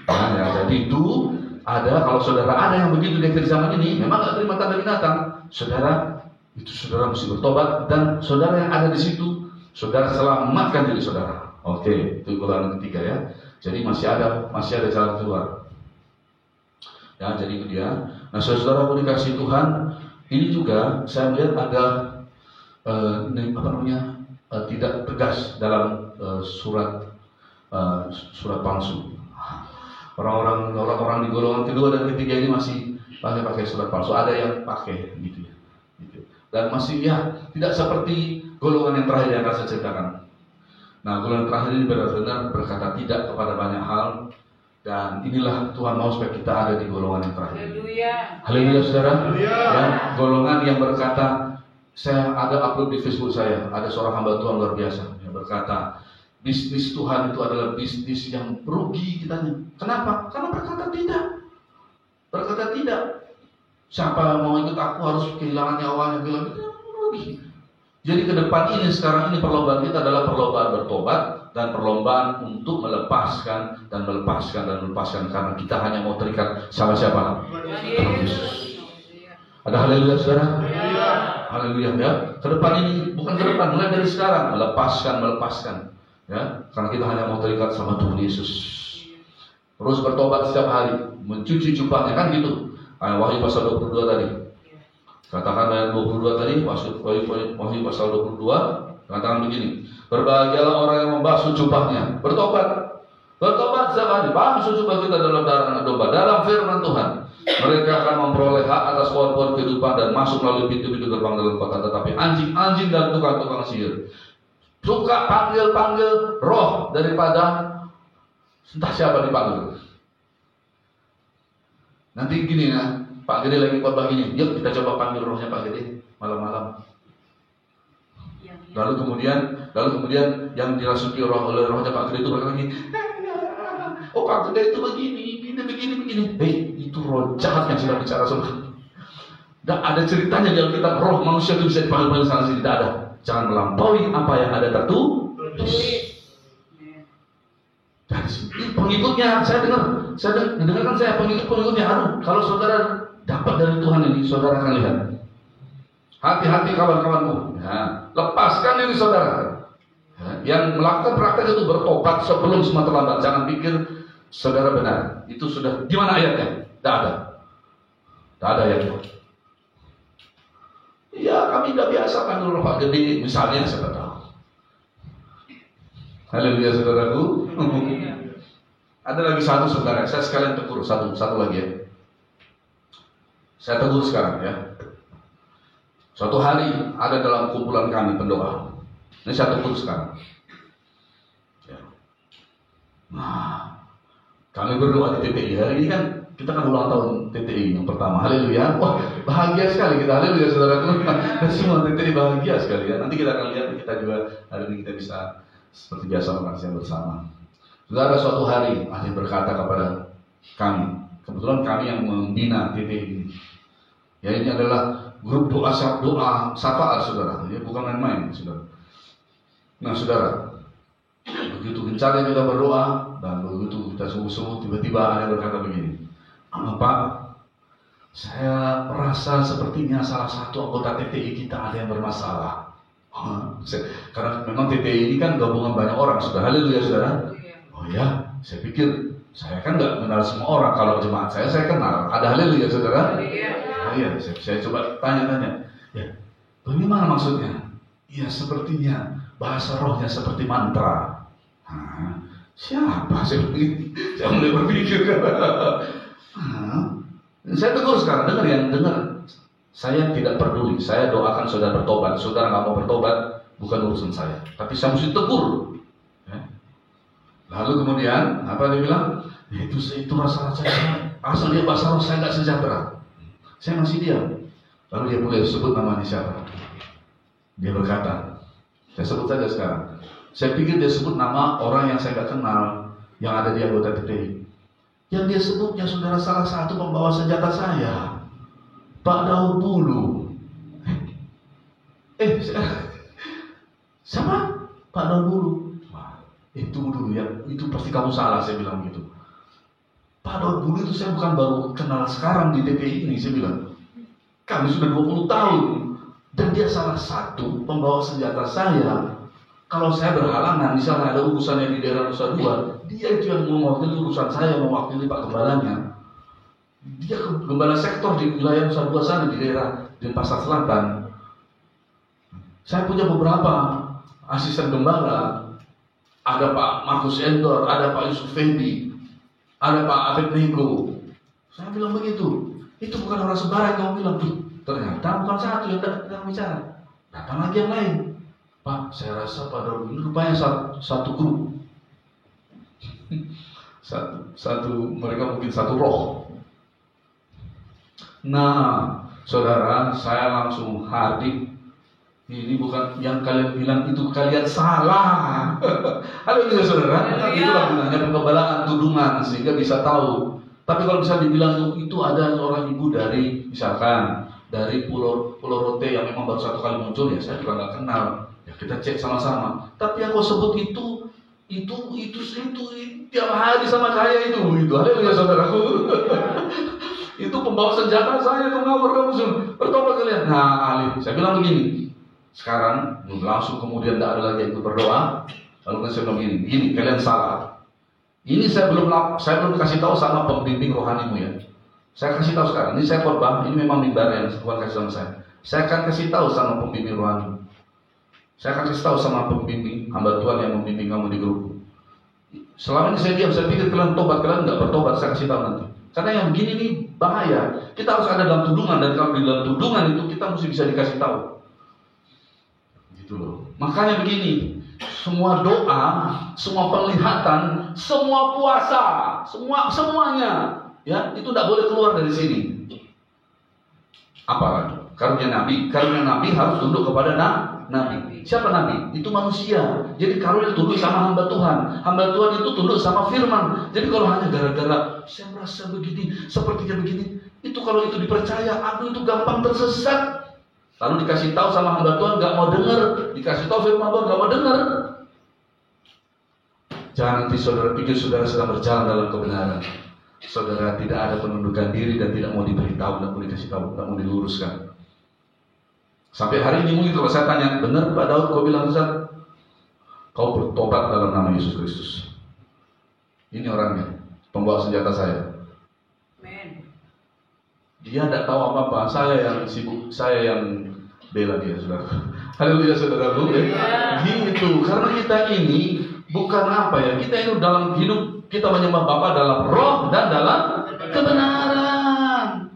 Nah, ya, jadi itu ada, kalau saudara ada yang begitu di akhir zaman ini, memang nggak terima tanda binatang, saudara, itu saudara mesti bertobat, dan saudara yang ada di situ, saudara selamatkan diri saudara. Oke, itu golongan ketiga ya. Jadi masih ada jalan keluar. Ya, jadi itu dia. Nah, saudara dikasih Tuhan, ini juga saya melihat ada tidak tegas dalam surat palsu. Orang-orang di golongan kedua dan ketiga ini masih pakai surat palsu. Ada yang pakai gitu ya. Gitu. Dan masih ya tidak seperti golongan yang terakhir yang akan saya ceritakan. Nah, golongan terakhir ini benar-benar berkata tidak kepada banyak hal. Dan inilah Tuhan mau supaya kita ada di golongan yang terakhir. Haleluya saudara. Ya, golongan yang berkata, saya ada upload di Facebook saya, ada seorang hamba Tuhan luar biasa yang berkata, bisnis Tuhan itu adalah bisnis yang rugi kitanya. Kenapa? Karena berkata tidak. Berkata tidak. Siapa mau ikut aku harus kehilangan nyawanya, rugi. Jadi ke depan ini, sekarang ini perlombaan kita adalah perlombaan bertobat dan perlombaan untuk melepaskan karena kita hanya mau terikat sama siapa? Yesus. Ada haleluya saudara? Haleluya ya. Ke depan ini, bukan ke depan, mulai dari sekarang melepaskan ya, karena kita hanya mau terikat sama Tuhan Yesus. Terus bertobat setiap hari, mencuci jubahnya, kan gitu. Wahyu pasal 22 tadi. Katakan ayat 22 tadi, Wahyu pasal 22, katakan begini, berbahagialah orang yang membasuh jubahnya, bertobat setiap hari, basuh jubah kita dalam darah anak domba, dalam firman Tuhan. Mereka akan memperoleh hak atas pohon-pohon kehidupan dan masuk melalui pintu-pintu gerbang dalam kota. Tetapi anjing-anjing dan tukang-tukang sihir suka panggil roh daripada entah siapa dipanggil. Nanti gini ya, Pak Gede lagi khotbah gini, yuk kita coba panggil rohnya Pak Gede malam-malam. Lalu kemudian yang dirasuki oleh rohnya Pak Gede itu berkata lagi, oh Pak Gede itu begini. Hei, itu roh jahat yang sedang bicara sama. Dan ada ceritanya di Alkitab, roh manusia itu bisa dipanggil sana sini, tidak ada. Jangan melampaui apa yang ada tertulis. Dari sini pengikutnya, saya dengarkan saya pengikutnya. Kalau saudara dapat dari Tuhan ini, saudara akan lihat. Hati-hati kawan-kawanmu. Ya, lepaskan diri saudara. Ya, yang melakukan praktek itu bertobat sebelum semua terlambat. Jangan pikir saudara benar. Itu sudah, gimana ayatnya? Tidak ada ayatnya. Ya, kami tidak biasa panggil roh Pak Gede, misalnya siapa tahu. Haleluya saudaraku. Ada lagi satu saudara, saya sekalian tegur satu lagi ya. Saya tegur sekarang ya. Suatu hari ada dalam kumpulan kami pendoa. Ini saya tegur sekarang. Ya. Nah, kami berdoa di TTI hari ini kan. Kita kan ulang tahun TTI yang pertama. Haleluya. Wah, bahagia sekali kita. Haleluya saudaraku. Semua TTI bahagia sekali ya. Nanti kita akan lihat, kita juga hari ini kita bisa seperti biasa makan siang bersama. Saudara, suatu hari ada yang berkata kepada kami. Kebetulan kami yang membina TTI ini. Ya, ini adalah grup doa syafaat saudara. Ya, bukan main-main saudara. Nah saudara, begitu gencarnya kita berdoa dan begitu kita sungguh-sungguh, tiba-tiba ada yang berkata begini, Pak, saya merasa sepertinya salah satu anggota TTI kita ada yang bermasalah. Karena memang TTI ini kan gabungan banyak orang, saudara. Haleluya saudara. Oh ya, saya pikir saya kan nggak kenal semua orang. Kalau jemaat saya kenal. Ada haleluya saudara. Oh iya, saya coba tanya-tanya. Ya, bagaimana maksudnya? Ya sepertinya bahasa rohnya seperti mantra. Siapa? Saya mulai berpikir. Saya tegur sekarang, dengar. Saya tidak peduli. Saya doakan saudara bertobat. Saudara nggak mau bertobat, bukan urusan saya. Tapi saya mesti tegur. Ya. Lalu kemudian apa dia bilang? Ya, itu rasa saya. Asal dia bahasa roh saya nggak sejahtera. Saya masih diam. Lalu dia mulai sebut namanya siapa. Dia berkata, Saya sebut saja sekarang. Saya pikir dia sebut nama orang yang saya nggak kenal, yang ada di anggota TPI. Yang dia sebutnya saudara salah satu pembawa senjata saya, Pak Daud Bulu. Siapa? Pak Daud Bulu. Wah, itu dulu ya, itu pasti kamu salah, saya bilang gitu. Pak Daud Bulu itu saya bukan baru kenal sekarang di TPI ini, saya bilang. Kami sudah 20 tahun. Dan dia salah satu pembawa senjata saya. Kalau saya berhalangan, misalnya ada urusannya di daerah Nusa Dua, dia itu yang mewakili urusan saya, mewakili Pak Gembalanya. Dia gembala sektor di wilayah Nusa Dua sana, di daerah Denpasar Selatan. Saya punya beberapa asisten gembala. Ada Pak Markus Endor, ada Pak Yusuf Fendi, ada Pak Abed Nego. Saya bilang begitu. Itu bukan orang sembarang kamu bilang. Ternyata bukan satu yang datang bicara. Datang lagi yang lain. Pak, saya rasa pada ini rupanya satu grup. satu mereka mungkin satu roh. Nah, saudara, saya langsung hadir. Ini bukan yang kalian bilang itu kalian salah. Haleluya, saudara. Itulah gunanya penggembalaan tudungan sehingga bisa tahu. Tapi kalau bisa dibilang itu ada seorang ibu dari misalkan dari Pulau Rote yang memang baru satu kali muncul, ya saya juga nggak kenal. Ya kita cek sama-sama. Tapi yang kau sebut itu tiap hari sama saya itu. Haleluya, saudaraku. Itu pembawa senjata saya itu ngawur kamu bertobat kalian. Nah, Ali, saya bilang begini. Sekarang langsung kemudian tidak ada lagi itu berdoa. Lalu saya bilang begini, kalian salah. Ini saya belum kasih tahu sama pembimbing rohanimu ya. Saya kasih tahu sekarang. Ini saya khotbah. Ini memang mimbar yang Tuhan kasih sama saya. Saya akan kasih tahu sama pembimbing rohani. Saya akan kasih tahu sama pembimbing hamba Tuhan yang membimbing kamu di grup. Selama ini saya diam. Saya pikir kalian tobat, kalian nggak bertobat. Saya kasih tahu nanti. Karena yang begini ini bahaya. Kita harus ada dalam tudungan, dan kalau di dalam tudungan itu kita mesti bisa dikasih tahu. Gitu loh. Makanya begini. Semua doa, semua penglihatan, semua puasa, semuanya, ya itu tidak boleh keluar dari sini. Apa? Karunia Nabi harus tunduk kepada Nabi. Siapa Nabi? Itu manusia. Jadi karunia tunduk sama hamba Tuhan. Hamba Tuhan itu tunduk sama firman. Jadi kalau hanya gara-gara saya merasa begini, sepertinya begini, itu kalau itu dipercaya, aku itu gampang tersesat. Lalu dikasih tahu sama hamba Tuhan nggak mau dengar, dikasih tahu firman Tuhan nggak mau dengar. Jangan nanti saudara pikir saudara sedang berjalan dalam kebenaran. Saudara tidak ada penundukan diri dan tidak mau diberitahu, tidak mau dikasih tahu, tidak mau diluruskan. Sampai hari ini mungkin kalau saya tanya, benar Pak Daud kau bilang Ustaz, kau bertobat dalam nama Yesus Kristus. Ini orangnya, pembawa senjata saya. Dia tidak tahu apa-apa. Saya yang sibuk, saya yang bela dia, saudara. Haleluya, saudaraku. Gitu. Karena kita ini bukan apa ya? Kita ini dalam hidup kita menyembah Bapa dalam roh dan dalam kebenaran.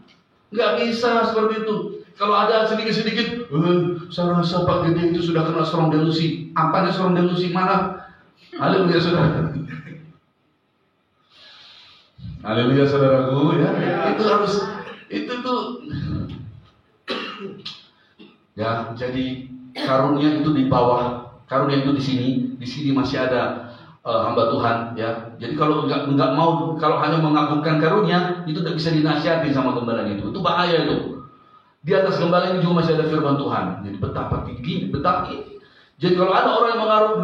Nggak bisa seperti itu. Kalau ada sedikit-sedikit, saya rasa Pak Gede itu sudah kena strong delusi. Apanya strong delusi? Mana? Haleluya, saudara. Haleluya, saudaraku. Ya, itu harus. Itu tuh ya, jadi karunia itu di bawah, karunia itu di sini masih ada hamba Tuhan ya. Jadi kalau nggak mau, kalau hanya mengagungkan karunia itu tidak bisa dinasihati sama gembala itu bahaya itu. Di atas gembala ini juga masih ada firman Tuhan. Jadi betapa tinggi, betapa ini. Jadi kalau ada orang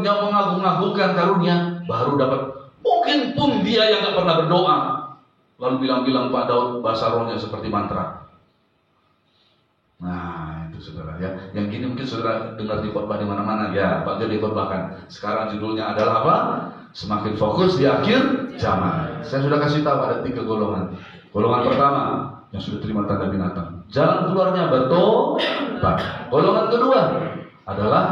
yang mengagung-agungkan karunia, baru dapat. Mungkin pun dia yang nggak pernah berdoa. Lalu bilang-bilang Pak Daud bahasa rohnya seperti mantra. Nah itu saudara ya. Yang ini mungkin saudara dengar di khotbah di mana-mana ya. Pak Daud dikhotbahkan. Sekarang judulnya adalah apa? Semakin fokus di akhir zaman. Saya sudah kasih tahu ada 3 golongan. Golongan pertama yang sudah terima tanda binatang. Jalan keluarnya bertobat. Golongan kedua adalah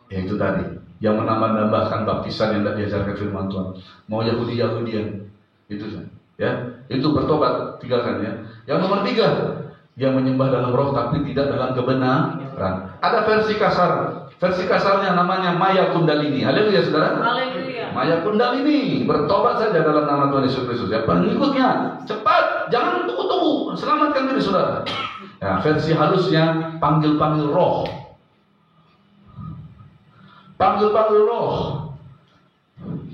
yaitu tadi yang menambah-nambahkan baptisan yang tidak diajarkan firman Tuhan. Mau Yahudi-Yahudian itu saja. Ya, itu bertobat 3 kan ya. Yang nomor 3, yang menyembah dalam roh tapi tidak dalam kebenaran. Ada versi kasar. Versi kasarnya namanya Maya Kundalini. Haleluya, saudara. Haleluya. Maya Kundalini, bertobat saja dalam nama Tuhan Yesus Kristus. Ya, pengikutnya cepat, jangan tunggu-tunggu, selamatkan diri saudara. Ya, versi halusnya panggil-panggil roh. panggil roh,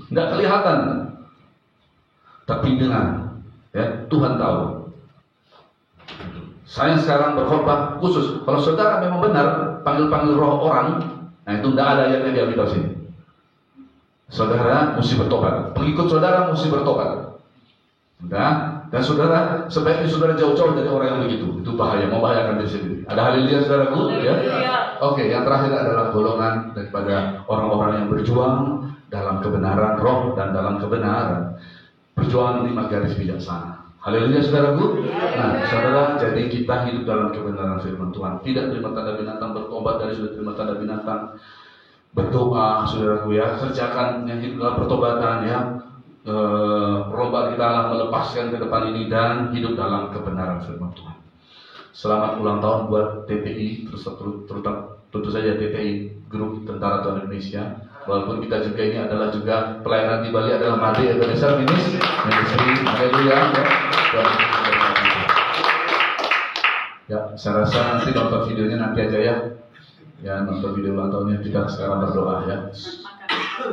nggak kelihatan, tapi dengar, ya Tuhan tahu. Saya sekarang berkhotbah khusus. Kalau saudara memang benar panggil roh orang, nah itu tidak ada yang di Alkitab sini. Saudara mesti bertobat. Pengikut saudara mesti bertobat. Dan saudara sebaiknya saudara jauh-jauh dari orang yang begitu. Itu bahaya, membahayakan diri sendiri. Ada haleluya saudaraku, ya? Oke, yang terakhir adalah golongan daripada orang-orang yang berjuang dalam kebenaran roh dan dalam kebenaran. Perjuangan 5 garis bijaksana. Haleluya saudaraku. Nah, saudara, jadi kita hidup dalam kebenaran firman Tuhan. Tidak terima tanda binatang, bertobat dari sudah terima tanda binatang. Berdoa, saudaraku ya. Kerjakan yang hidup dalam pertobatan ya. Perlombaan kita lah melepaskan ke depan ini dan hidup dalam kebenaran firman Tuhan. Selamat ulang tahun buat TPI, terutama tentu saja TPI Grup Tentara Tuhan Indonesia. Walaupun kita juga ini adalah juga pelayanan di Bali adalah Made Ebenezer Ministry. Haleluya. Ya, saya rasa nanti nonton videonya nanti aja ya. Ya, nonton video ulang tahunnya, kita sekarang berdoa ya.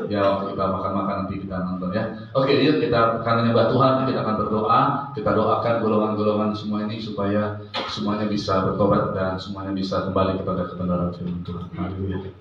Ya, waktu kita makan-makan nanti kita nonton ya. Oke, yuk kita karena nyembah Tuhan, kita akan berdoa. Kita doakan golongan-golongan semua ini supaya semuanya bisa bertobat dan semuanya bisa kembali kepada kebenaran firman Tuhan. Haleluya.